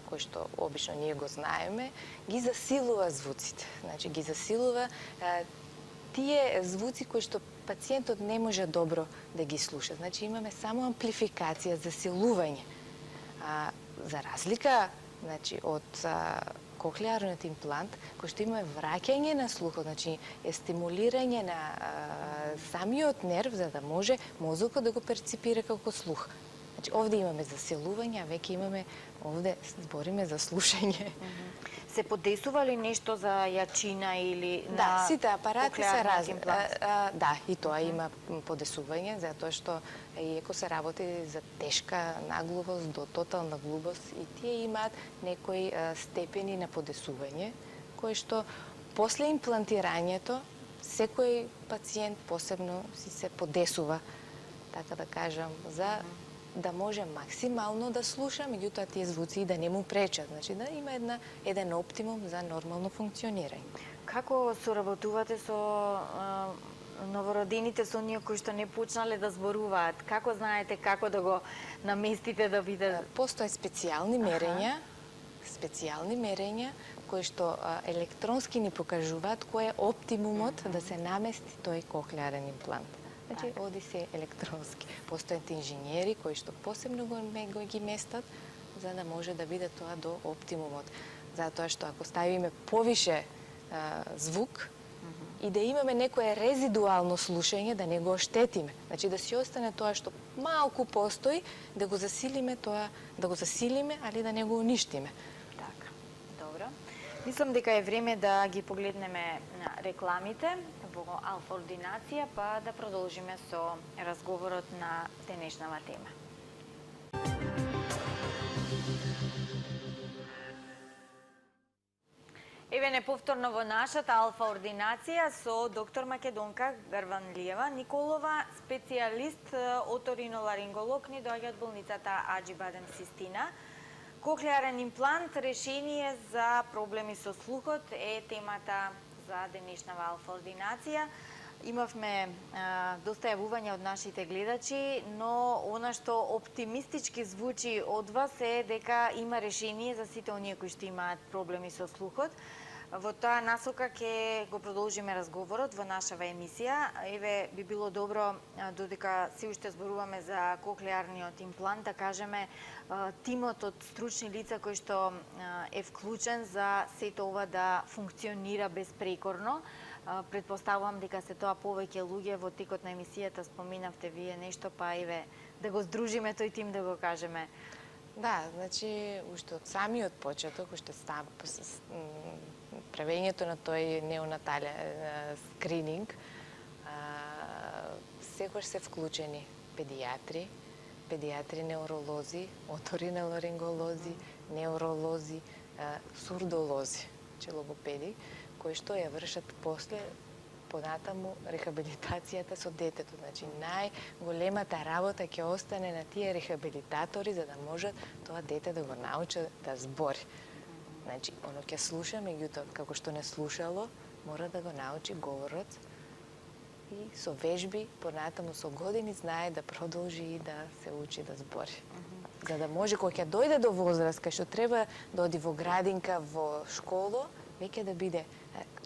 Speaker 2: кој што обично ние го знаеме, ги засилува звуците. Значи, ги засилува тие звуци кои што пациентот не може добро да ги слуша. Значи, имаме само амплификација, засилување. За разлика, значи, од кохлеарниот имплант, кој што има враќање на слухот, значи, е стимулирање на самиот нерв за да може мозокот да го перципира како слух. Значи, овде имаме засилување, а веќе имаме, овде збориме за слушање.
Speaker 1: Се подесува ли нешто за јачина или на
Speaker 2: сите апарати се разни.
Speaker 1: Да,
Speaker 2: и тоа има подесување, затоа што иако се работи за тешка наглувост до тотална глубост, и тие имаат некои степени на подесување, кои што после имплантирањето секој пациент посебно си се подесува, така да кажам, за да може максимално да слуша, меѓутоа тие звуци да не му пречат, значи да има еден оптимум за нормално функционирање.
Speaker 1: Како соработувате со новородените, со оние кои што не почнале да зборуваат? Како знаете како да го наместите да биде?
Speaker 2: Постојат специјални мерења кои што електронски ни покажуваат кој е оптимумот да се намести тој кохлеарен имплант. Значи, оди се електронски. Постојат инженери кои што посебно го ги местат за да може да биде тоа до оптимумот. Затоа што ако ставиме повише звук, и да имаме некое резидуално слушање, да не го оштетиме. Значи да си остане тоа што малку постои, да го засилиме тоа, да го засилиме, али да не го уништиме.
Speaker 1: Така, добро. Мислам дека е време да ги погледнеме на рекламите во Алфа Ординација, па да продолжиме со разговорот на денешнава тема. Еве неповторно во нашата Алфа Ординација со доктор Македонка Гарванлиева Николова, специјалист оториноларинголог, ни доаѓа од болницата Аџибадем Систина. Коклеарен имплант, решение за проблеми со слухот е темата за денешнава Алфа Ординација. Имавме доста јавувања од нашите гледачи, но она што оптимистички звучи од вас е дека има решение за сите оние кои што имаат проблеми со слухот. Во таа насока ќе го продолжиме разговорот во нашава емисија. Еве, би било добро, додека се уште зборуваме за коклеарниот имплант, да кажеме тимот од стручни лица кој што е вклучен за сето ова да функционира безпрекорно. Предпоставувам дека се тоа повеќе луѓе. Во текот на емисијата споменавте вие нешто, па еве да го здружиме тој тим, да го кажеме.
Speaker 2: Да, значи уште од самиот почеток, уште правењето на тој неонатален скрининг, секогаш се вклучени педиатри, невролози, оториноларинголози, невролози, сурдолози, логопеди, кои што ја вршат после понатаму рехабилитацијата со детето. Значи, најголемата работа ќе остане на тие рехабилитатори за да можат тоа дете да го научат да збори. Значи, оно ќе слуша, меѓутоа, како што не слушало, мора да го научи говорот и со вежби, понатаму со години, знае да продолжи и да се учи да збори. За да може, кога ќе дојде до возраст, кај што треба да оди во градинка, во школо, веќе да биде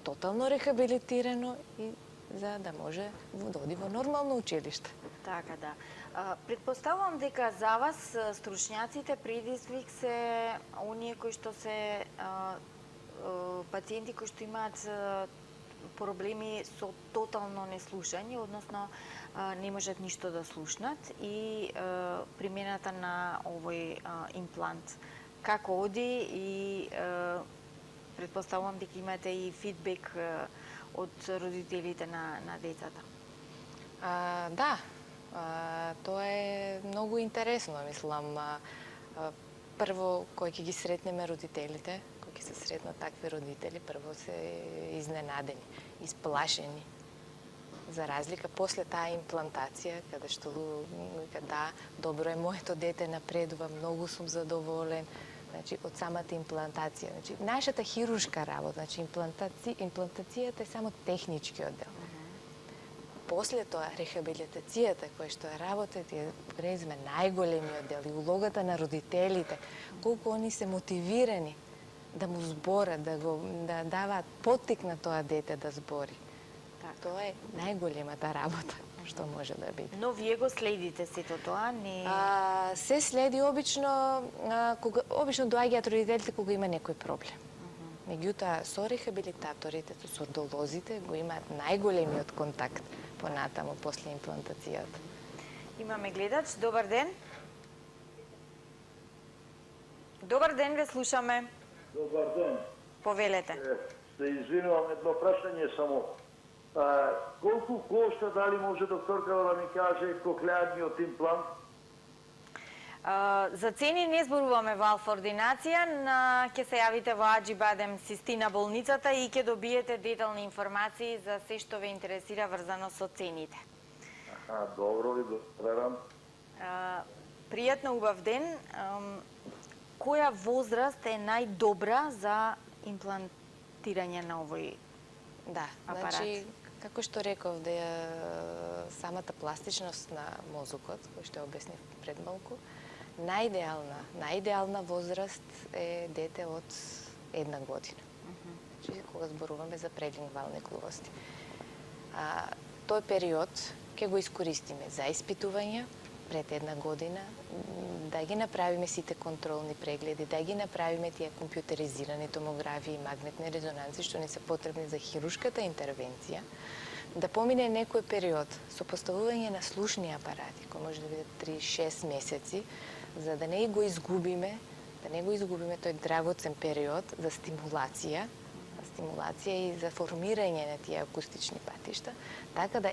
Speaker 2: тотално рехабилитирано и за да може да оди во нормално училиште.
Speaker 1: Така, да. Предпоставувам дека за вас, стручњаците, предизвик се оние кои што се пациенти кои што имаат проблеми со тотално неслушање, односно не можат ништо да слушнат, и примената на овој имплант. Како оди и предпоставувам дека имате и фидбек од родителите на децата.
Speaker 2: Да, тоа е многу интересно, мислам. Прво, кој ќе ги сретнеме родителите, кој ќе се сретнат такви родители, прво се изненадени, исплашени. За разлика после таа имплантација, каде што да, добро е, моето дете напредува, многу сум задоволен, значи од самата имплантација. Значи, нашата хируршка работа, значи имплантацијата е само техничкиот дел. После тоа, рехабилитацијата, која што е работата, е презме најголемиот дел и улогата на родителите, колку они се мотивирани да му зборат, да даваат поттик на тоа дете да збори. Тоа е најголемата работа што може да биде.
Speaker 1: Но вие го следите сето тоа?
Speaker 2: Се следи обично, обично доаѓаат родителите кога има некој проблем. Меѓутоа, со рехабилитаторите, со сурдолозите, го имаат најголемиот контакт понатаму после имплантацијата.
Speaker 1: Имаме гледач. Добар ден. Добар ден, ве слушаме.
Speaker 12: Добар ден.
Speaker 1: Повелете.
Speaker 12: Се извинувам, едно прашање само. Колку кошта, дали може докторка да ми каже, коклеарниот имплант?
Speaker 1: За цени не зборуваме во Алфа Ординација, ќе се јавите во Аџибадем Систина болницата и ќе добиете детални информации за се што ве интересира врзано со цените.
Speaker 12: Добро ви благодарам.
Speaker 1: Пријатно, убав ден. Која возраст е најдобра за имплантирање на овој апарат?
Speaker 2: Значи, како што реков, самата пластичност на мозокот, кој што обяснив пред малку, најидеална возраст е дете од 1 година. Значи, кога зборуваме за прелингвални клувости. Тој период ќе го искористиме за испитување, пред една година, да ги направиме сите контролни прегледи, да ги направиме тие компјутеризирани томографии и магнетни резонанси што не се потребни за хирушката интервенција, да помине некој период со поставување на слушни апарати, кој може да биде 3-6 месеци, за да не го изгубиме, тој драгоцен период за стимулација и за формирање на тие акустични патишта, така да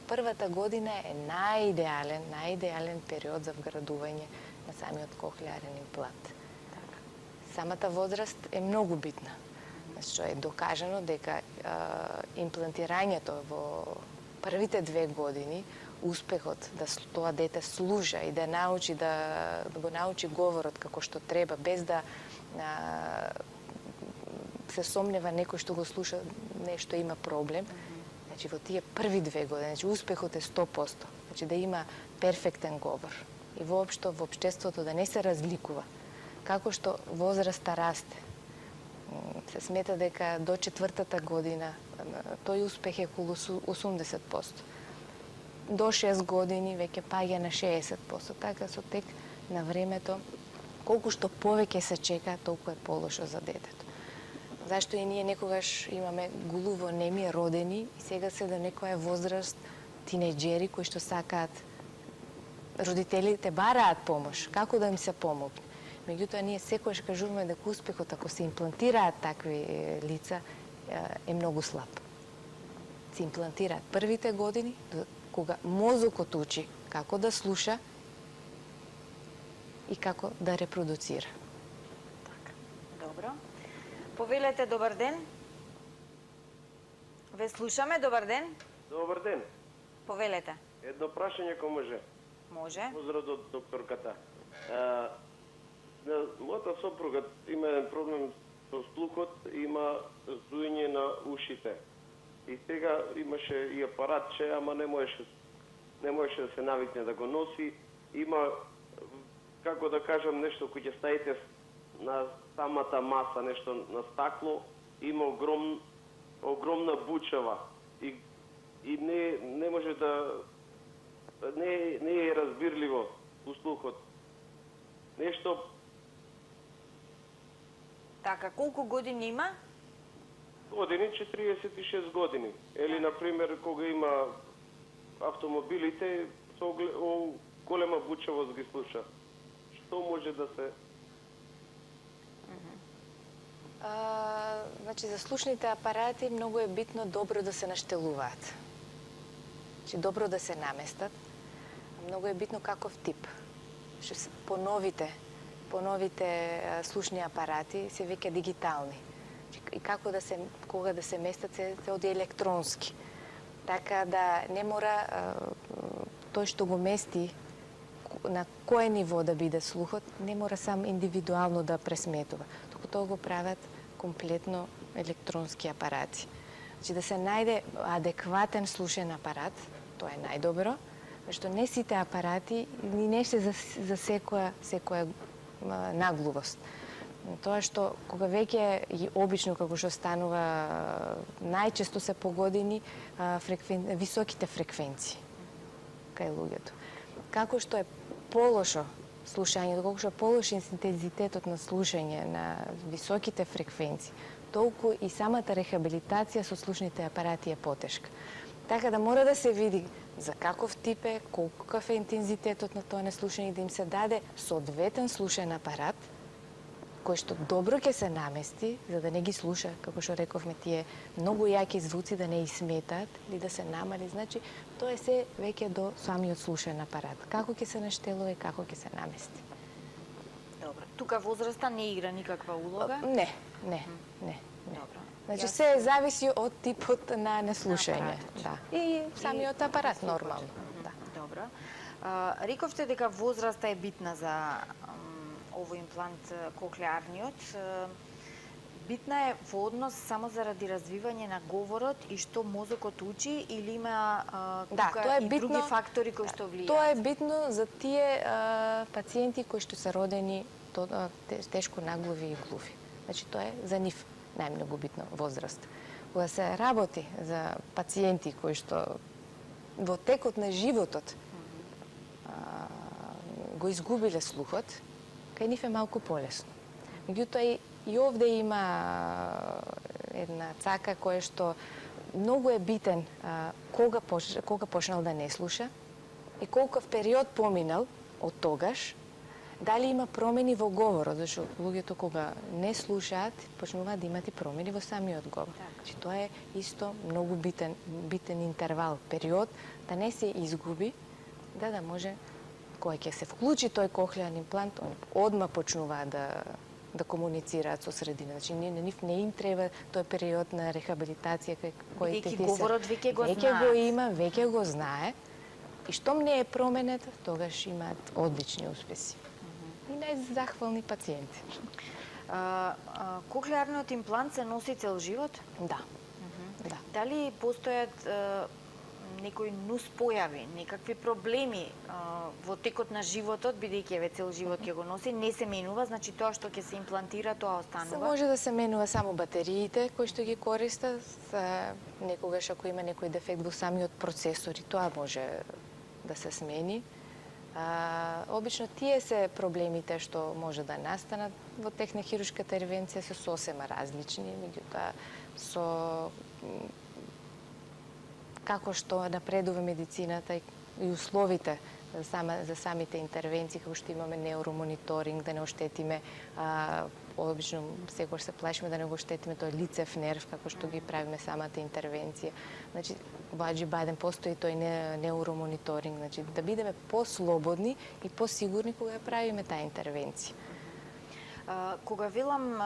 Speaker 2: првата година е најидеален период за вградување на самиот кохлеарен имплант. Самата возраст е многу битна. Што е докажано дека имплантирањето во првите 2 години, успехот да тоа дете слуша и да го научи говорот како што треба, без да се сомнева некој што го слуша нешто има проблем. Значи во тие први 2 години, успехот е 100%. Значи да има перфектен говор и воопшто во општеството да не се разликува. Како што возраста расте, се смета дека до 4-та година тој успех е околу 80%. До 6 години веќе паѓа на 60%. Така со тек на времето, колку што повеќе се чека, толку е полошо за детето. Зашто и ние некогаш имаме гулуво неми родени и сега се до некоја возраст тинејџери кои што сакаат, родителите бараат помош, како да им се помогне. Меѓутоа, ние секојаш кажуваме дека успехот, ако се имплантираат такви лица, е многу слаб. Се имплантираат првите години, кога мозокот учи како да слуша и како да репродуцира.
Speaker 1: Добро. Повелете, добар ден. Ве слушаме, добар ден.
Speaker 13: Добар ден.
Speaker 1: Повелете.
Speaker 13: Едно прашање ако може.
Speaker 1: Може.
Speaker 13: Поздрав од докторката. Мојата сопруга има еден проблем со слухот, има зујење на ушите. И сега имаше и апаратче, ама не можеше да се навикне да го носи. Има, како да кажам, нешто кој ќе ставите на самата маса, нешто на стакло, има огромна бучава и не може да не е разбирливо услухот. Нешто.
Speaker 1: Така, колку години има?
Speaker 13: Години, 46 години. Или, например, кога има автомобилите, со голема бучавост ги слуша. Што може да се...
Speaker 2: Значи, за слушните апарати многу е битно добро да се наштелуваат. Значи, добро да се наместат. Многу е битно каков тип. Што се поновите слушни апарати се веќе дигитални. И како да се, кога да се местат се оди електронски. Така да не мора тој што го мести на кое ниво да биде слухот, не мора сам индивидуално да пресметува. Туку тоа го прават комплетно електронски апарати. Значи да се најде адекватен слушен апарат, тоа е најдобро, што не сите апарати ни не се за секоја наглувост. Тоа што кога веќе и обично како што станува најчесто се по години високите фреквенции кај луѓето. Како што е полошо слушањето, колку што е полош интензитетот на слушање на високите фреквенции, толку и самата рехабилитација со слушните апарати е потешка. Така да мора да се види за каков тип е, колкав е интензитетот на тоа неслушање, да им се даде соодветен слушен апарат, кој што добро ќе се намести, за да не ги слуша, како што рековме, тие многу јаки звуци да не изсметаат или да се намали. Значи, тоа е се веќе до самиот слушен апарат. Како ќе се наштелува и како ќе се намести.
Speaker 1: Добро. Тука возраста не игра никаква улога?
Speaker 2: Не.
Speaker 1: Добро.
Speaker 2: Значи, се зависи од типот на неслушање. Да. И самиот апарат, нормално. Да.
Speaker 1: Добро. Рековте дека возраста е битна за овој имплант кохлеарниот. Битна е во однос само заради развивање на говорот и што мозокот учи, или има тука и други фактори кои што влијаат?
Speaker 2: Тоа е битно за тие пациенти кои што се родени тешко наглуви и глуви. Значи, тоа е за нив најмногу битно возраст. Кога се работи за пациенти кои што во текот на животот го изгубиле слухот, кај нив е малку полесно. Меѓутоа и овде има една цака која што многу е битен кога почнал да не слуша и колков период поминал од тогаш, дали има промени во говорот, зашто луѓето кога не слушаат, почнуваат да имат и промени во самиот говор. Значи тоа е исто многу битен интервал, период, да не се изгуби, да може кога ќе се вклучи тој кохлеарен имплант, одма почнуваат да комуницираат со средина. Значи на нив не им треба тој период на рехабилитација кој
Speaker 1: говорот веќе го
Speaker 2: го има, веќе го знае. И штом не е променет, тогаш имаат одлични успеси. И најзахвални пациенти.
Speaker 1: Кохлеарниот имплант се носи цел живот?
Speaker 2: Да.
Speaker 1: Дали постојат некои нуспојави, некакви проблеми во текот на животот, бидејќи еве цел живот ќе го носи, не се менува, значи тоа што ќе се имплантира, тоа останува?
Speaker 2: Може да се менува само батериите кои што ги користат, некогаш ако има некој дефект во самиот процесор, и тоа може да се смени. Обично тие се проблемите што може да настанат во технохируршката интервенција се сосема различни, меѓутоа со како што напредува медицината и условите за самите интервенции, како што имаме неуромониторинг, да не оштетиме, обично секогаш се плашиме да не го оштетиме тој лицев нерв, како што ги правиме самата интервенција. Значи, ваџи баден постои тој неуромониторинг, значи да бидеме послободни и посигурни кога ја правиме таа интервенција.
Speaker 1: Кога велам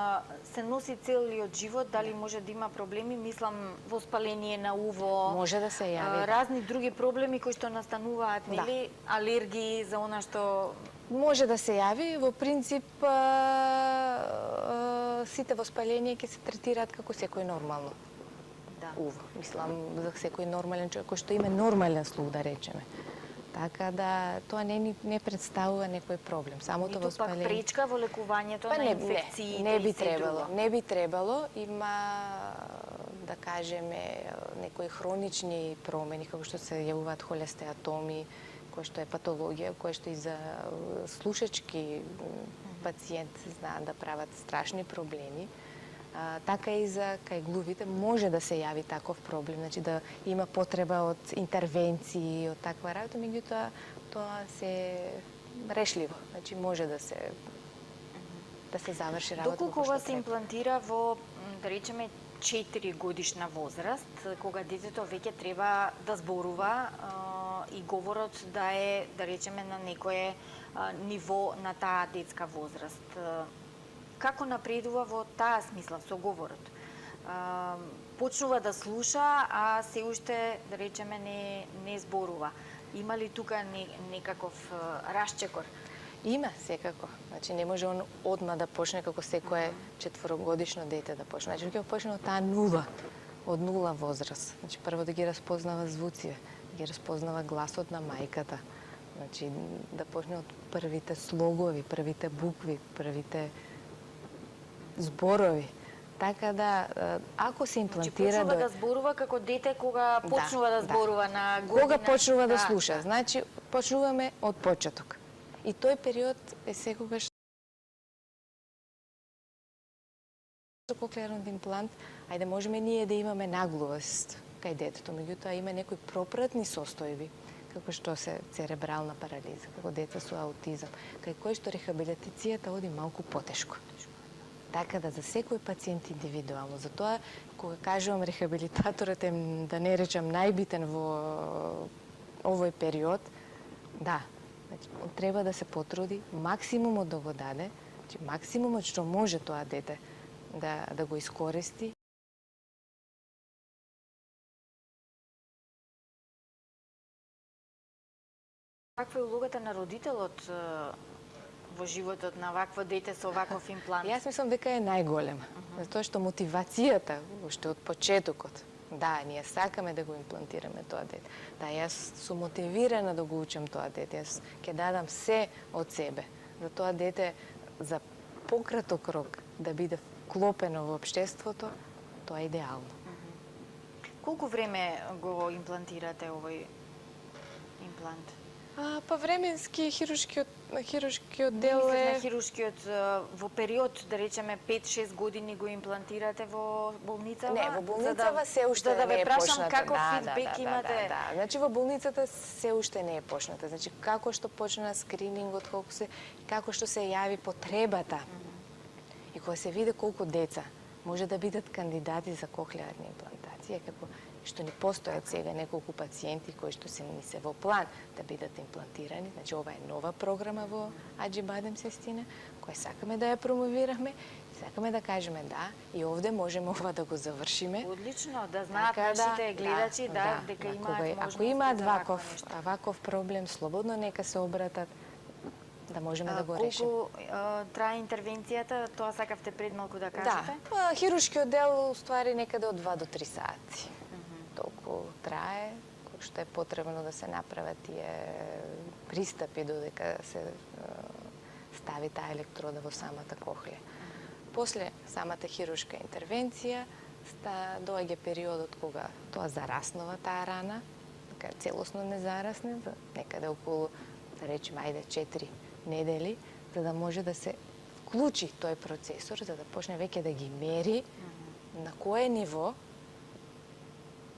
Speaker 1: се носи целиот живот, дали може да има проблеми, мислам воспаление на уво,
Speaker 2: може да се јави,
Speaker 1: разни други проблеми кои што настануваат, нели, алергии за она што
Speaker 2: може да се јави. Во принцип сите воспаленија ќе се третираат како секој нормално уво. Мислам за секој нормален човек кој што има нормален слух, да речеме. Така да тоа не представува некој проблем. Самото воспаление.
Speaker 1: Ниту пак пречка во лекувањето на инфекциите.
Speaker 2: Не би требало. Има, да кажеме, некои хронични промени, како што се јавуваат холестеатоми, кој што е патологија, кој што и за слушачки пациент знаат да прават страшни проблеми. Така и за кај глувите може да се јави таков проблем, значи да има потреба од интервенции, од таква работа, меѓутоа тоа се решливо, значи може да се заврши работа.
Speaker 1: Доколку кога се имплантира во, да речеме, 4 годишна возраст, кога детето веќе треба да зборува и говорот да е, да речеме, на некое ниво на таа детска возраст. Како напредува во таа смисла со говорот? Почнува да слуша, а се уште, да речеме, не зборува. Има ли тука некаков расчекор?
Speaker 2: Има, секако. Значи не може он одма да почне како секое 4-годишно дете да почне. Значи ќе почне од таа нула, од нула возраст. Значи прво да ги разпознава звуците, да ги разпознава гласот на мајката. Значи да почне од првите слогови, првите букви, првите зборови. Така да, ако се имплантира...
Speaker 1: Значи, почнува да зборува како дете кога почнува да зборува на година...
Speaker 2: Кога почнува да слуша. Значи, почнуваме од почеток. И тој период е секогаш... Кохлеарниот имплант, ајде можеме ние да имаме наглувост кај детето, меѓутоа има некои пропратни состојби, како што се церебрална парализа, како деца со аутизам, кај кој што рехабилитацијата оди малку потешко. Така да за секој пациент индивидуално. Затоа, кога кажувам рехабилитаторот е, да не речам, најбитен во овој период, да, значи, треба да се потруди, максимумот да го даде, значи, максимумот што може тоа дете да го искористи.
Speaker 1: Каква е улогата на родителот во животот на вакво дете со ваков имплант?
Speaker 2: Јас мислам дека е најголема, затоа што мотивацијата уште од почетокот, да, ние сакаме да го имплантираме тоа дете. Да, јас сум мотивирана да го учам тоа дете, јас ќе дадам се од себе. За тоа дете за пократок рок да биде вклопено во општеството, тоа е идеално.
Speaker 1: Колку време го имплантирате овој имплант?
Speaker 2: Па временски хируршкиот дел
Speaker 1: Мислев
Speaker 2: е...
Speaker 1: на хируршкиот во период, да речеме 5-6 години го имплантирате во болницава?
Speaker 2: Не, во болницава се уште
Speaker 1: за да
Speaker 2: не
Speaker 1: ве
Speaker 2: е
Speaker 1: прашам
Speaker 2: почната.
Speaker 1: каков фидбек имате.
Speaker 2: Да. Значи во болницата се уште не е почната. Значи како што почна скринингот, како што се јави потребата и кога се види колку деца може да бидат кандидати за кохлеарни имплантации, како што ни постојат сега неколку пациенти кои што ни се во план да бидат имплантирани. Значи ова е нова програма во Аџибадем Сестина, која сакаме да ја промовираме, сакаме да кажеме да, и овде можеме ова да го завршиме.
Speaker 1: Одлично, да знаат
Speaker 2: Така
Speaker 1: нашите гледачи дека имаат можност.
Speaker 2: Ако имаат ваков проблем, слободно нека се обратат да можеме да го решиме.
Speaker 1: Колку трае интервенцијата, тоа сакавте пред малку да кажете?
Speaker 2: Да, хируршкиот дел уствари некаде од 2 до 3 сати. Толку трае, кој што е потребно да се направат тие пристапи додека се стави таа електрода во самата кохлеја. После самата хируршка интервенција доаѓа периодот кога тоа зараснува таа рана, дека целосно не зарасне, некаде околу, да речеме, 4 недели, за да може да се вклучи тој процесор, за да почне веќе да ги мери на кое ниво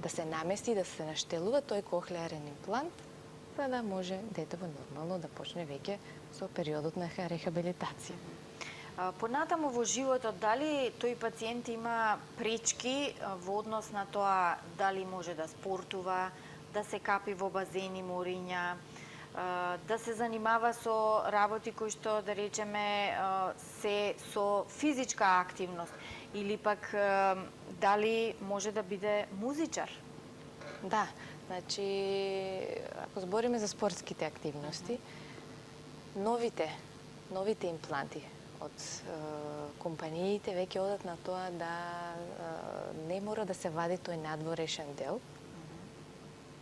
Speaker 2: да се намести, да се наштелува тој кохлеарен имплант, за да може детево нормално да почне веќе со периодот на рехабилитација.
Speaker 1: Понатаму во животот, дали тој пациент има пречки во однос на тоа дали може да спортува, да се капи во базени, мориња, да се занимава со работи кои што, да речеме, се со физичка активност, или пак дали може да биде музичар?
Speaker 2: Да, значи, ако збориме за спортските активности, новите импланти од компаниите веќе одат на тоа да не мора да се вади тој надворешен дел,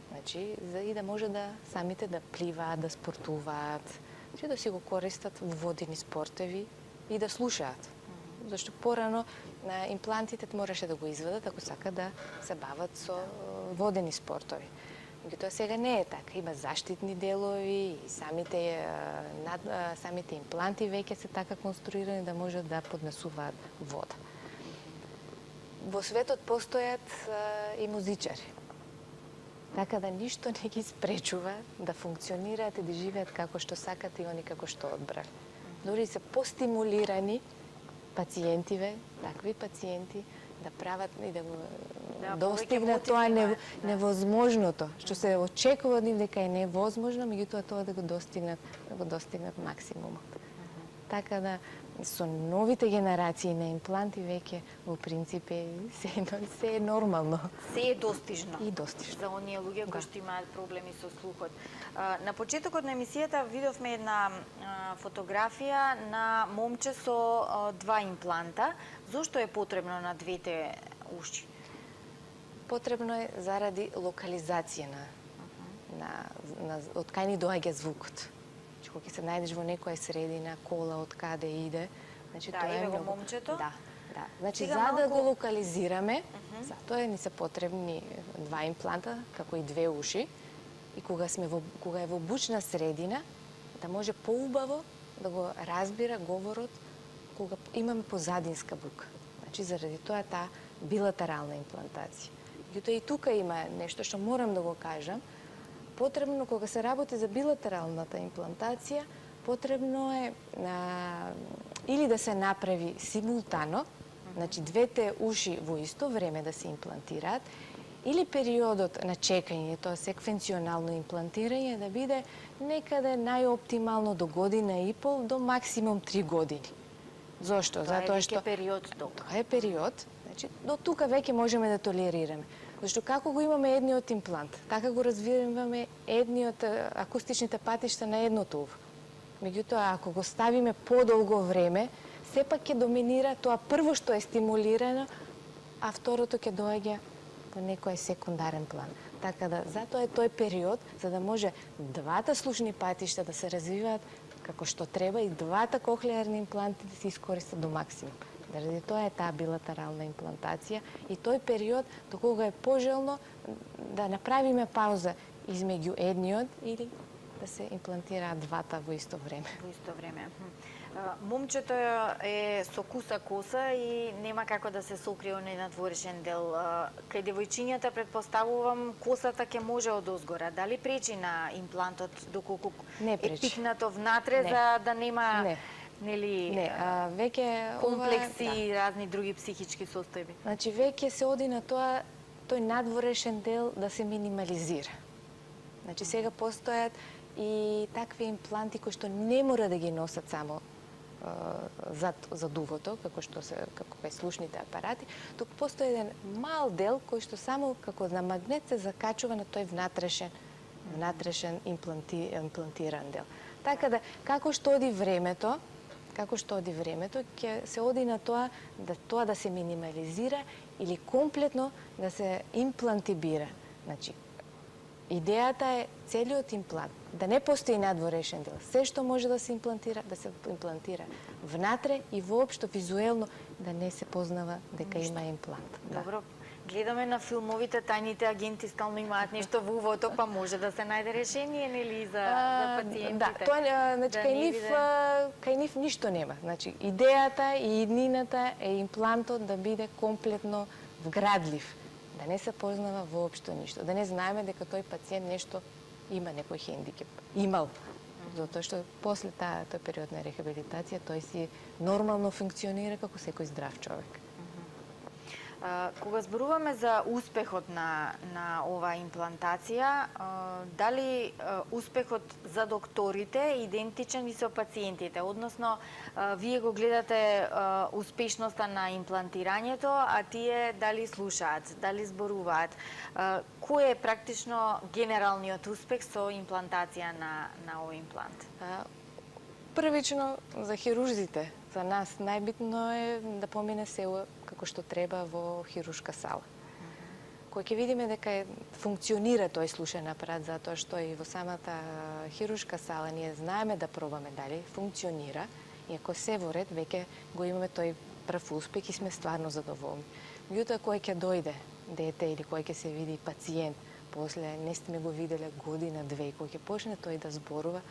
Speaker 2: значи, и да може да самите да пливаат, да спортуваат, значи да си го користат во водени спортеви и да слушаат. Зашто порано имплантите мораше да го извадат ако сака да се бават со водени спортови. Меѓутоа сега не е така. Има заштитни делови и самите импланти веќе се така конструирани да можат да поднесуваат вода. Во светот постојат и музичари. Така да ништо не ги спречува да функционираат и да живеат како што сакат и они како што одбрали. Дори се постимулирани пациентиве, такви пациенти, да прават и да го достигнат тоа невозможното, што се очекува од нив дека е невозможно, меѓутоа тоа да го достигнат максимумот. Така да со новите генерации на импланти веќе во принцип се е нормално.
Speaker 1: Се е достижно.
Speaker 2: И достижно.
Speaker 1: За оние луѓе кои што имаат проблеми со слухот. На почетокот на емисијата видовме една фотографија на момче со 2 импланта. Зошто е потребно на двете уши?
Speaker 2: Потребно е заради локализација од кај ни доаѓа звукот. Кога ќе се најдеш во некоја средина, кола, од каде иде, значи тоа е
Speaker 1: многу момчето.
Speaker 2: Да. Значи за да го локализираме, затоа ни се потребни 2 импланта, како и 2 уши, и кога е во бучна средина, да може поубаво да го разбира говорот кога имаме позадинска бука. Значи заради тоа таа билатерална имплантација. И тука има нешто што морам да го кажам. Потребно, кога се работи за билатералната имплантација, потребно е или да се направи симултано, значи двете уши во исто време да се имплантираат, или периодот на чекање, тоа секвенционално имплантирање, да биде некаде најоптимално до година и пол, до максимум 3 години. Зошто?
Speaker 1: Затоа што период долг.
Speaker 2: Тоа е период, значи до тука веќе можеме да толерираме. Зашто како го имаме едниот имплант, така го развиваме едниот акустичните патишта на едното уво. Меѓутоа, ако го ставиме подолго време, сепак ќе доминира тоа прво што е стимулирано, а второто ќе доаѓа во некој секундарен план. Така да, затоа е тој период, за да може двата слушни патишта да се развиваат како што треба и двата кохлеарни импланти да се искористат до максимум. Заради тоа е таа билатерална имплантација и тој период до кога е пожелно да направиме пауза измеѓу едниот или да се имплантираат двата во исто време.
Speaker 1: Во исто време. Момчето е со куса коса и нема како да се сокрие оној надворешен дел. Кај девојчињата предпоставувам косата ќе може од озгора. Дали пречи на имплантот доколку
Speaker 2: Не
Speaker 1: е
Speaker 2: пречи.
Speaker 1: пикнато внатре
Speaker 2: Не.
Speaker 1: за да нема
Speaker 2: Не.
Speaker 1: нели
Speaker 2: Не, веќе
Speaker 1: комплекси
Speaker 2: ова,
Speaker 1: и разни други психички состојби?
Speaker 2: Значи, веќе се оди на тоа, тој надворешен дел да се минимализира. Значи, сега постојат и такви импланти кои што не мора да ги носат само зад увото, како кај слушните апарати, туку постои еден мал дел кој што само како на магнет се закачува на тој внатрешен имплантиран дел. Така да, како што оди времето, ќе се оди на тоа да се минимализира или комплетно да се имплантибира. Значи, идејата е целиот имплант да не постои надворешен дел. Се што може да се имплантира внатре и воопшто визуелно да не се познава дека има имплант.
Speaker 1: Добро, гледаме на филмовите, тајните агенти стално имаат нешто во увото, па може да се најде решение, нели, за пациентите?
Speaker 2: Да, тоа, значи, кај нив ништо нема. Значи, идејата и иднината е имплантот да биде комплетно вградлив, да не се познава воопшто ништо, да не знаеме дека тој пациент нешто има некој хендикеп. Имал. Затоа што после тој период на рехабилитација тој си нормално функционира како секој здрав човек.
Speaker 1: Кога зборуваме за успехот на оваа имплантација, дали успехот за докторите е идентичен и со пациентите? Односно, вие го гледате успешноста на имплантирањето, а тие дали слушаат, дали зборуваат? Кој е практично генералниот успех со имплантација на овој имплант?
Speaker 2: Првично, за хирурзите, за нас најбитно е да помине се како што треба во хируршка сала. Кој ќе видиме дека функционира тој слушен апарат, затоа што и во самата хируршка сала ние знаеме да пробаме дали функционира, и ако се во ред, веќе го имаме тој прв успех и сме стварно задоволни. Меѓутоа, кој ќе дојде дете или кој ќе се види пациент, после не сме го виделе година, две, кој ќе почне тој да зборува,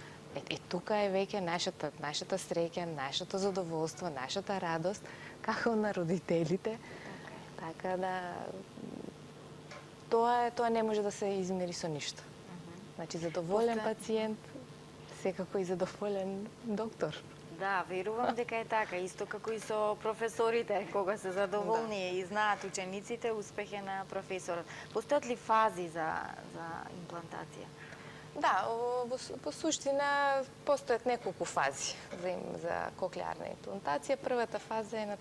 Speaker 2: тука е веќе нашата среќа, нашето задоволство, нашата радост, како на родителите. Така да тоа не може да се измери со ништо. Значи, задоволен пациент, секако и задоволен доктор.
Speaker 1: Да, верувам дека е така, исто како и со професорите, кога се задоволни и знаат учениците, успех е на професорот. Постојат ли фази за имплантација?
Speaker 2: Да, во суштина постојат неколку фази за коклеарна имплантација. Првата фаза е на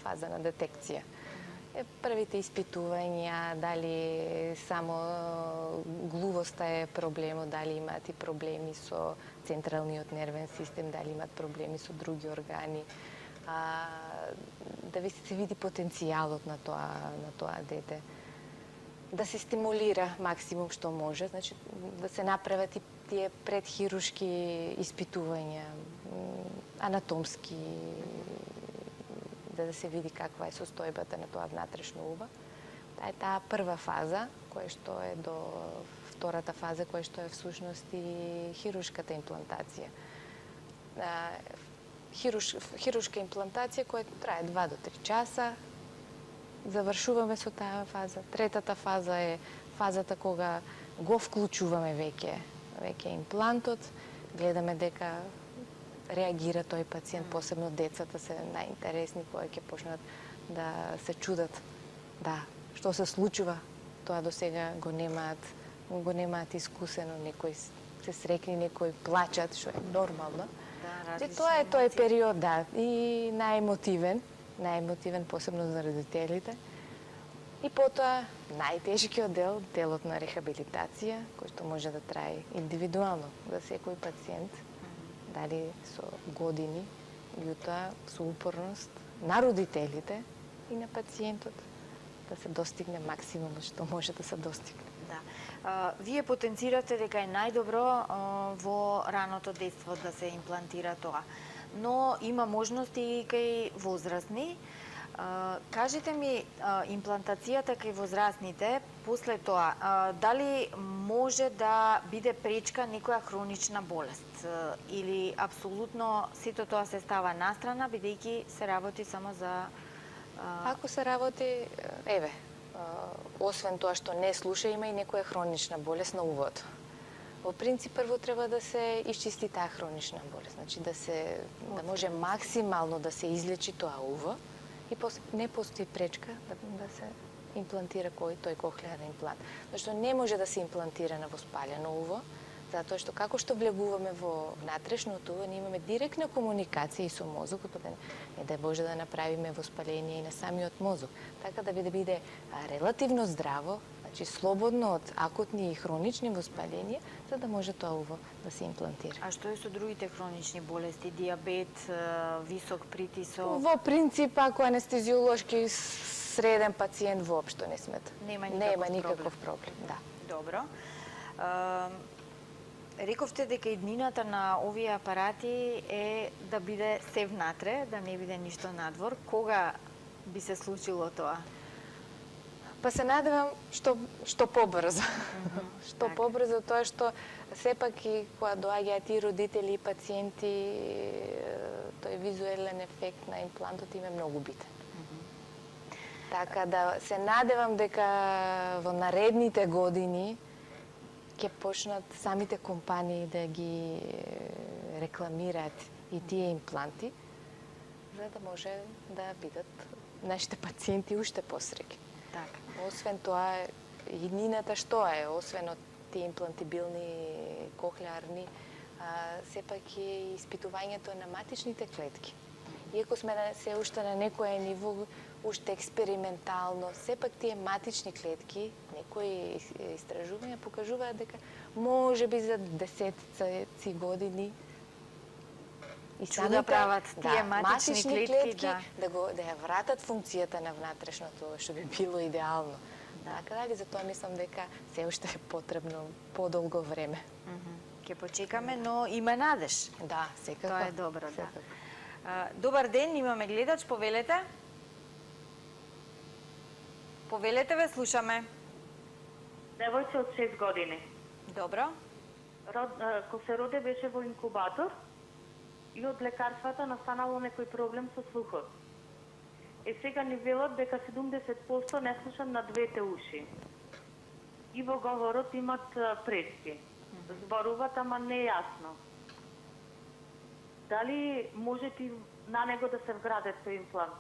Speaker 2: фаза на детекција. Првите испитувања, дали само глувоста е проблемот, дали имаат и проблеми со централниот нервен систем, дали имаат проблеми со други органи, да се види потенцијалот на тоа дете. Да се стимулира максимум што може, значи да се направат и тие предхирушки испитувања, анатомски, да се види каква е состојбата на тоа внатрешно уво. Таа е таа прва фаза, која што е до втората фаза, која што е всушност и хирушката имплантација. Хирушка имплантација која трае 2 до 3 часа, завршуваме со таа фаза. Третата фаза е фазата кога го вклучуваме веќе имплантот, гледаме дека реагира тој пациент, посебно децата се најинтересни кои ќе почнат да се чудат, да, што се случува, тоа до сега го немаат искусено, некои се срекни, некои плачат, што е нормално. Тоа е тој период, да, и најемотивен, посебно за родителите. И потоа најтешкиот дел, делот на рехабилитација, кој што може да трае индивидуално за секој пациент, дали со години, меѓутоа со упорност на родителите и на пациентот, да се достигне максимумот што може да се достигне.
Speaker 1: Да. Вие потенцирате дека е најдобро во раното детство да се имплантира тоа. Но има можности и кај возрастни. Кажете ми, имплантацијата кај возрастните, после тоа, дали може да биде пречка некоја хронична болест? Или апсолутно сето тоа се става настрана, бидејќи се работи само за...
Speaker 2: Ако се работи, освен тоа што не слуша, има и некоја хронична болест на увото. Во принцип, прво треба да се исчисти таа хронична болест, значи да може максимално да се излечи тоа уво и не постои пречка да се имплантира тој кохлеарен имплант. Зашто не може да се имплантира на воспалено уво, затоа што како што влегуваме во внатрешното уво, ние имаме директна комуникација и со мозокот, не да Боже да направиме воспаление и на самиот мозок. Така да биде релативно здраво, значи слободно од акутни и хронични воспаления, за да може тоа уво да се имплантира.
Speaker 1: А што е со другите хронични болести, диабет, висок притисок?
Speaker 2: Во принцип, ако анестезиолошки среден пациент воопшто не смета.
Speaker 1: Нема
Speaker 2: никаков проблем. Да.
Speaker 1: Добро. Рековте дека иднината на овие апарати е да биде се внатре, да не биде ништо надвор. Кога би се случило тоа?
Speaker 2: Па се надевам што побрзо. Што побрзо, тоа што сепак и кога доаѓаат и родители и пациенти, тој визуелен ефект на имплантот им е многу битен. Така да се надевам дека во наредните години ќе почнат самите компании да ги рекламираат и тие импланти, за да може да бидат нашите пациенти уште посреќни.
Speaker 1: Така.
Speaker 2: Освен тоа, иднината што е? Освен од тие имплантибилни кохлеарни, сепак е испитувањето на матичните клетки. Иако сме се уште на некое ниво, уште експериментално, сепак тие матични клетки, некои истражувања покажуваат дека може би за 10 години и
Speaker 1: да прават тие матични клетки
Speaker 2: да ја вратат функцијата на внатрешното, што би било идеално. Така дали, затоа мислам дека се уште е потребно подолго време.
Speaker 1: Ќе почекаме, но има надеж.
Speaker 2: Да, секако.
Speaker 1: Тоа е добро, да. Добар ден, имаме гледач, повелете. Повелете ве, слушаме.
Speaker 14: Девојче од 6 години.
Speaker 1: Добро.
Speaker 14: Ко се роде беше во инкубатор и од лекарствата настанало некој проблем со слухот. Сега ни велат дека 70% не слушам на двете уши. И во говорот имат пречки. Зборуват, ама не јасно. Дали може ти на него да се вграде тој имплант?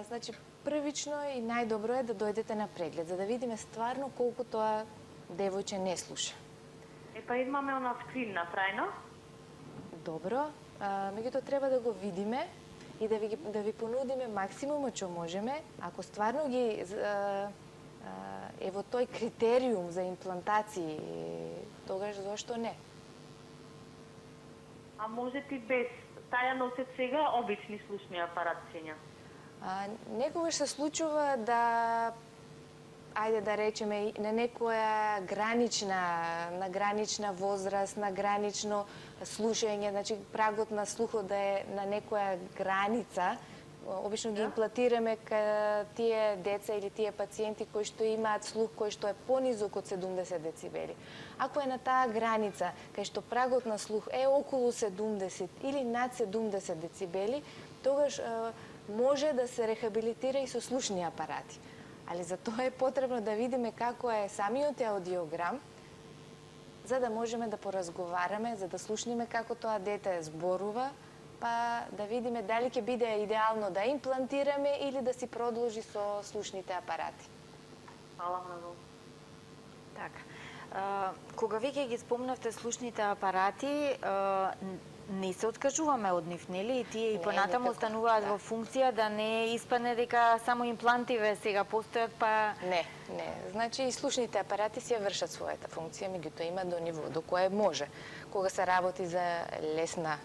Speaker 2: Значи, првично и најдобро е да дојдете на преглед, за да видиме стварно колку тоа девојче не слуша.
Speaker 14: Па имаме она скрин направено.
Speaker 2: Добро, меѓутоа треба да го видиме и да ви понудиме максимумот што можеме. Ако стварно ги е во тој критериум за имплантации, тогаш зошто не?
Speaker 14: А може ти без таја носет сега обични слушни апаратчиња?
Speaker 2: Некогаш се случува да, ајде да речеме, на некоја на гранична возраст, на гранично слушање, значи прагот на слухот да е на некоја граница, обично ги имплантираме кај тие деца или тие пациенти кои што имаат слух кој што е понизок од 70 децибели. Ако е на таа граница, кај што прагот на слух е околу 70 или над 70 децибели, тогаш може да се рехабилитира и со слушни апарати. Али за тоа е потребно да видиме како е самиот аудиограм, за да можеме да поразговараме, за да слушнеме како тоа дете зборува, па да видиме дали ќе биде идеално да имплантираме или да си продолжи со слушните апарати.
Speaker 14: Фала многу.
Speaker 1: Така. Кога веќе ги спомнавте слушните апарати, не се откажуваме од нив, нели? И тие и понатаму остануваат во функција да не испадне дека само имплантиве сега постојат, па...
Speaker 2: Не. Значи и слушните апарати си ја вршат својата функција, меѓутоа има до ниво до кое може. Кога се работи за лесна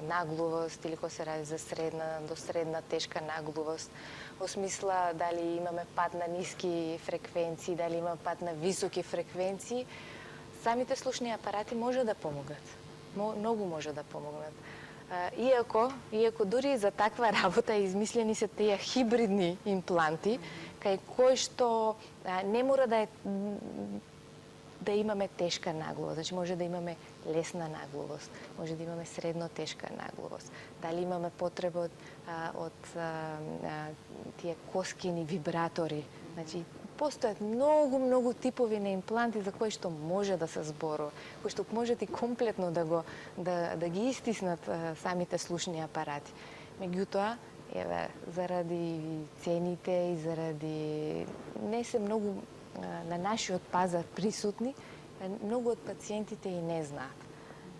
Speaker 2: наглувост или кога се ради за до средна тешка наглувост, во смисла дали имаме пат на ниски фреквенции, дали имаме пат на високи фреквенции, самите слушни апарати може да помогнат. Многу може да помогнат. Иако дури за таква работа измислени се тие хибридни импланти, кај кои што не мора да имаме тешка нагловост. Значи може да имаме лесна нагловост, може да имаме средно тешка нагловост. Дали имаме потреба од тие коскини вибратори. Значи постојат многу типови на импланти за кои што може да се зборува, кои што можете и комплетно да ги истиснат самите слушни апарати. Меѓутоа, заради цените и заради не се многу на нашиот пазар присутни, многу од пациентите и не знаат.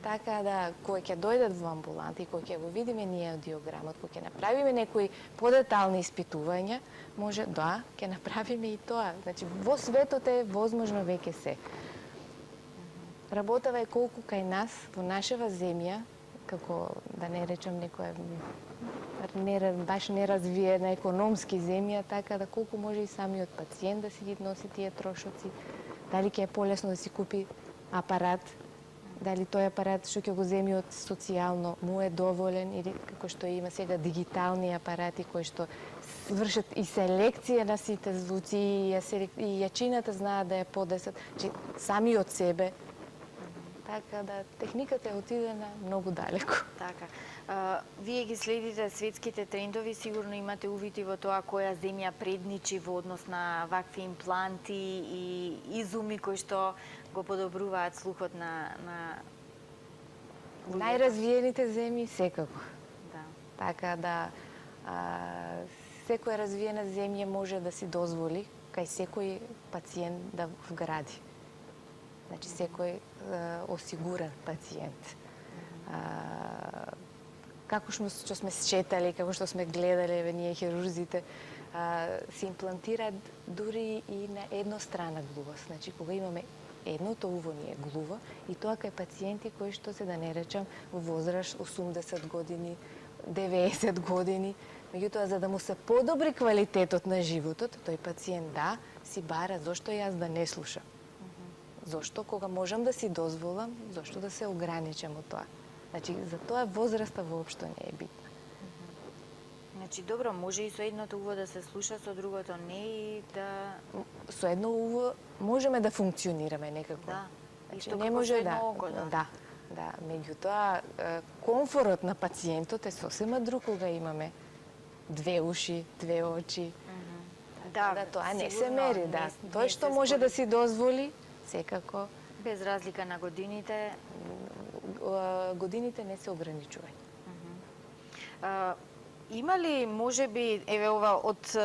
Speaker 2: Така да, кој ќе дојдат во амбуланта и кој ќе го видиме ние аудиограмот, кој ќе направиме некои подетални испитувања, може ќе направиме и тоа. Значи, во светот е возможно веќе се. Работава е колку кај нас, во нашава земја, како да не речем некоја баш неразвиена економски земја, така да колку може и самиот пациент да си ги носи тие трошоци, дали ќе е полесно да си купи апарат, дали тој апарат што ќе го земи од социјално му е доволен, или како што има сега дигитални апарати кои што вршат и селекција на сите звуци и јачината знаат да ја подесат, че сами од себе. Така да техниката е отидена многу далеко.
Speaker 1: Така. Вие ги следите светските трендови, сигурно имате увити во тоа која земја предничи во однос на вакви импланти и изуми кои што го подобруваат слухот на
Speaker 2: најразвиените земји секако.
Speaker 1: Да.
Speaker 2: Така да секоја развиена земја може да си дозволи кај секој пациент да вгради. Значи секој осигурен пациент. Како што сме читали, како што сме гледале ние хирурзите, се имплантираат дури и на еднострана глувост. Значи кога имаме едното уво ни е глува и тоа кај пациенти кои што се, да не речам, во возраст 80 години, 90 години. Меѓутоа, за да му се подобри квалитетот на животот, тој пациент си бара зошто јас да не слушам. Зошто кога можам да си дозволам, зошто да се ограничам од тоа. Значи, за тоа возраста воопшто не е битна.
Speaker 1: Значи, добро, може и со едното уво да се слуша, со другото не и да...
Speaker 2: Со едно уво можеме да функционираме некако.
Speaker 1: Да,
Speaker 2: значи,
Speaker 1: исто
Speaker 2: не
Speaker 1: како
Speaker 2: може
Speaker 1: со едно око, да.
Speaker 2: Да, меѓутоа, комфорот на пациентот е сосема друг кога имаме две уши, две очи. Да, тоа не се мери, да. Тој што може да си дозволи, секако...
Speaker 1: Без разлика на годините?
Speaker 2: Годините не се ограничуваат.
Speaker 1: Има ли, можеби, еве ова, од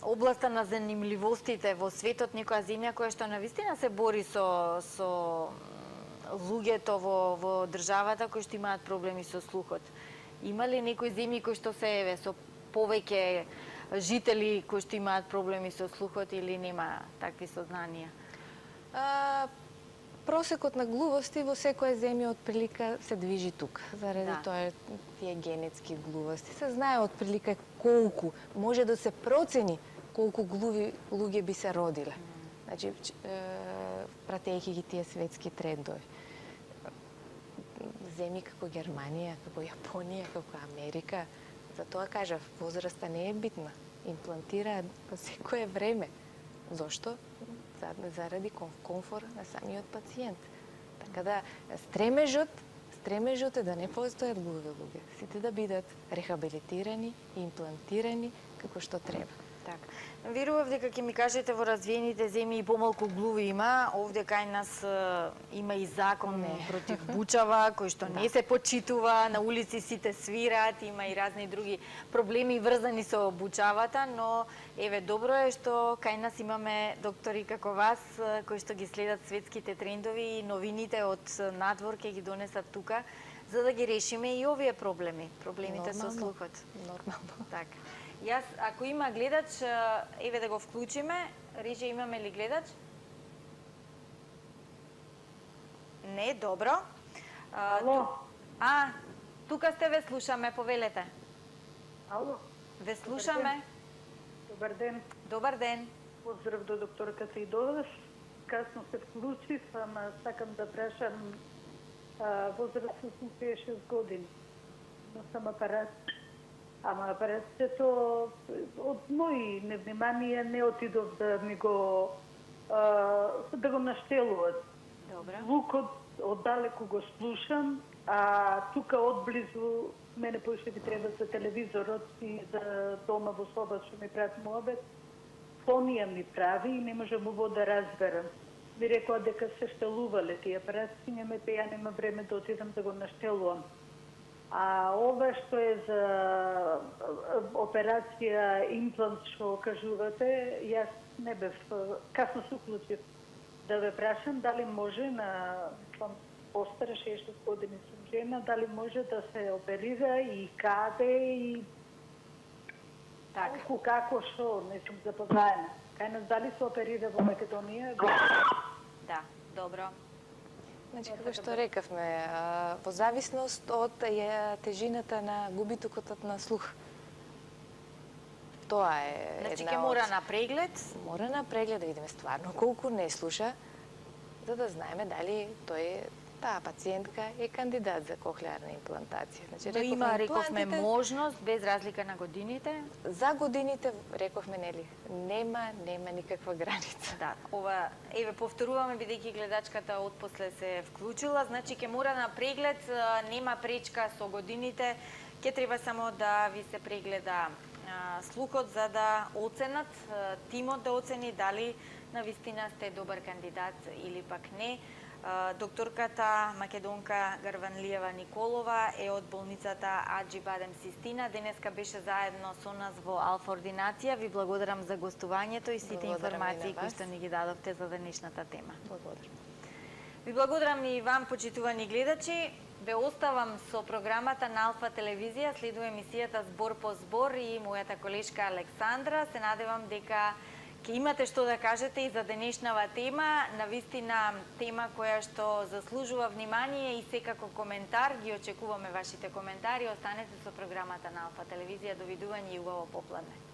Speaker 1: областа на занимливостите во светот, некоја земја која што навистина се бори со луѓето во државата кои што имаат проблеми со слухот? Има ли некои земји кои што се, еве, со повеќе жители кои што имаат проблеми со слухот или нема такви сознанија?
Speaker 2: Просекот на глувости во секоја земја отприлика се движи тука. Заради тоа тие генетски глувости. Се знае отприлика колку, може да се процени колку глуви луѓе би се родиле. Значи, пратејќи ги тие светски трендови. Земји како Германија, како Јапонија, како Америка, за тоа кажав, возраста не е битна. Имплантираат во секое време. Зошто? Заради комфор на самиот пациент. Така да, стремежот е да не постојат глуви луѓе. Сите да бидат рехабилитирани и имплантирани како што треба.
Speaker 1: Така. Верував дека ќе ми кажете во развиените земји и помалку глуви има. Овде кај нас има и закон против бучава, кој што не се почитува, на улици сите свираат, има и разни други проблеми врзани со бучавата, но еве добро е што кај нас имаме доктори како вас кои што ги следат светските трендови и новините од надвор ќе ги донесат тука за да ги решиме и овие проблемите со слухот.
Speaker 2: Нормално.
Speaker 1: Така. Јас, ако има гледач, еве да го вклучиме. Рече, имаме ли гледач? Не, добро.
Speaker 10: Ало?
Speaker 1: Тука сте, ве слушаме, повелете.
Speaker 10: Ало?
Speaker 1: Ве слушаме.
Speaker 10: Добар ден.
Speaker 1: Добар ден.
Speaker 10: Поздрав до докторката и до вас. Касно се вклучив, ама сакам да прашам возраст 86 години.
Speaker 9: носам апарат. Ама апаратето од мои невнимание не отидов да ми го да го наштелуват. Звукот оддалеку го слушам, а тука одблизу мене поише би треба за телевизорот и за дома во соба што ми прават муабет. Фонија ми прави и не можам убаво да разберам. Ми рекоа дека се штелувале тие апарати, ја нема време да отидам да го наштелувам. А ова што е за операција имплант што кажувате, јас не бев, касно се уклучив да ве прашам дали може на постара 60 години сум жена, дали може да се оперира и каде и како што, не сум запознаена. Кај нас дали се оперира во Македонија?
Speaker 1: Да, добро.
Speaker 2: Значи, како што рекавме, во зависност од тежината на губитокот на слух. Тоа е
Speaker 1: Значи, ќе мора на преглед?
Speaker 2: Мора на преглед да видиме стварно колку не слуша, за да знаеме дали таа пациентка е кандидат за кохлеарна имплантација. Значи,
Speaker 1: Но има, рековме, можност без разлика на годините?
Speaker 2: За годините, рековме, нели, нема никаква граница.
Speaker 1: Да, ова, еве, повторуваме, бидејќи гледачката отпосле се вклучила, значи ќе мора на преглед, нема пречка со годините, ќе треба само да ви се прегледа слухот за да оценат, тимот да оцени дали навистина сте добар кандидат или пак не. Докторката Македонка Гарванлиева Николова е од болницата Аџи Бадем Систина. Денеска беше заедно со нас во Алфа Ординација. Ви благодарам за гостувањето и сите информации кои што ни ги дадовте за денешната тема.
Speaker 2: Благодарам.
Speaker 1: Ви благодарам и вам, почитувани гледачи. Ве оставам со програмата на Алфа телевизија, следува емисијата Збор по збор и мојата колешка Александра. Се надевам дека ќе имате што да кажете и за денешнава тема, навистина тема која што заслужува внимание и секако коментар. Ги очекуваме вашите коментари. Останете со програмата на Алфа телевизија. Довидување и убаво попладне.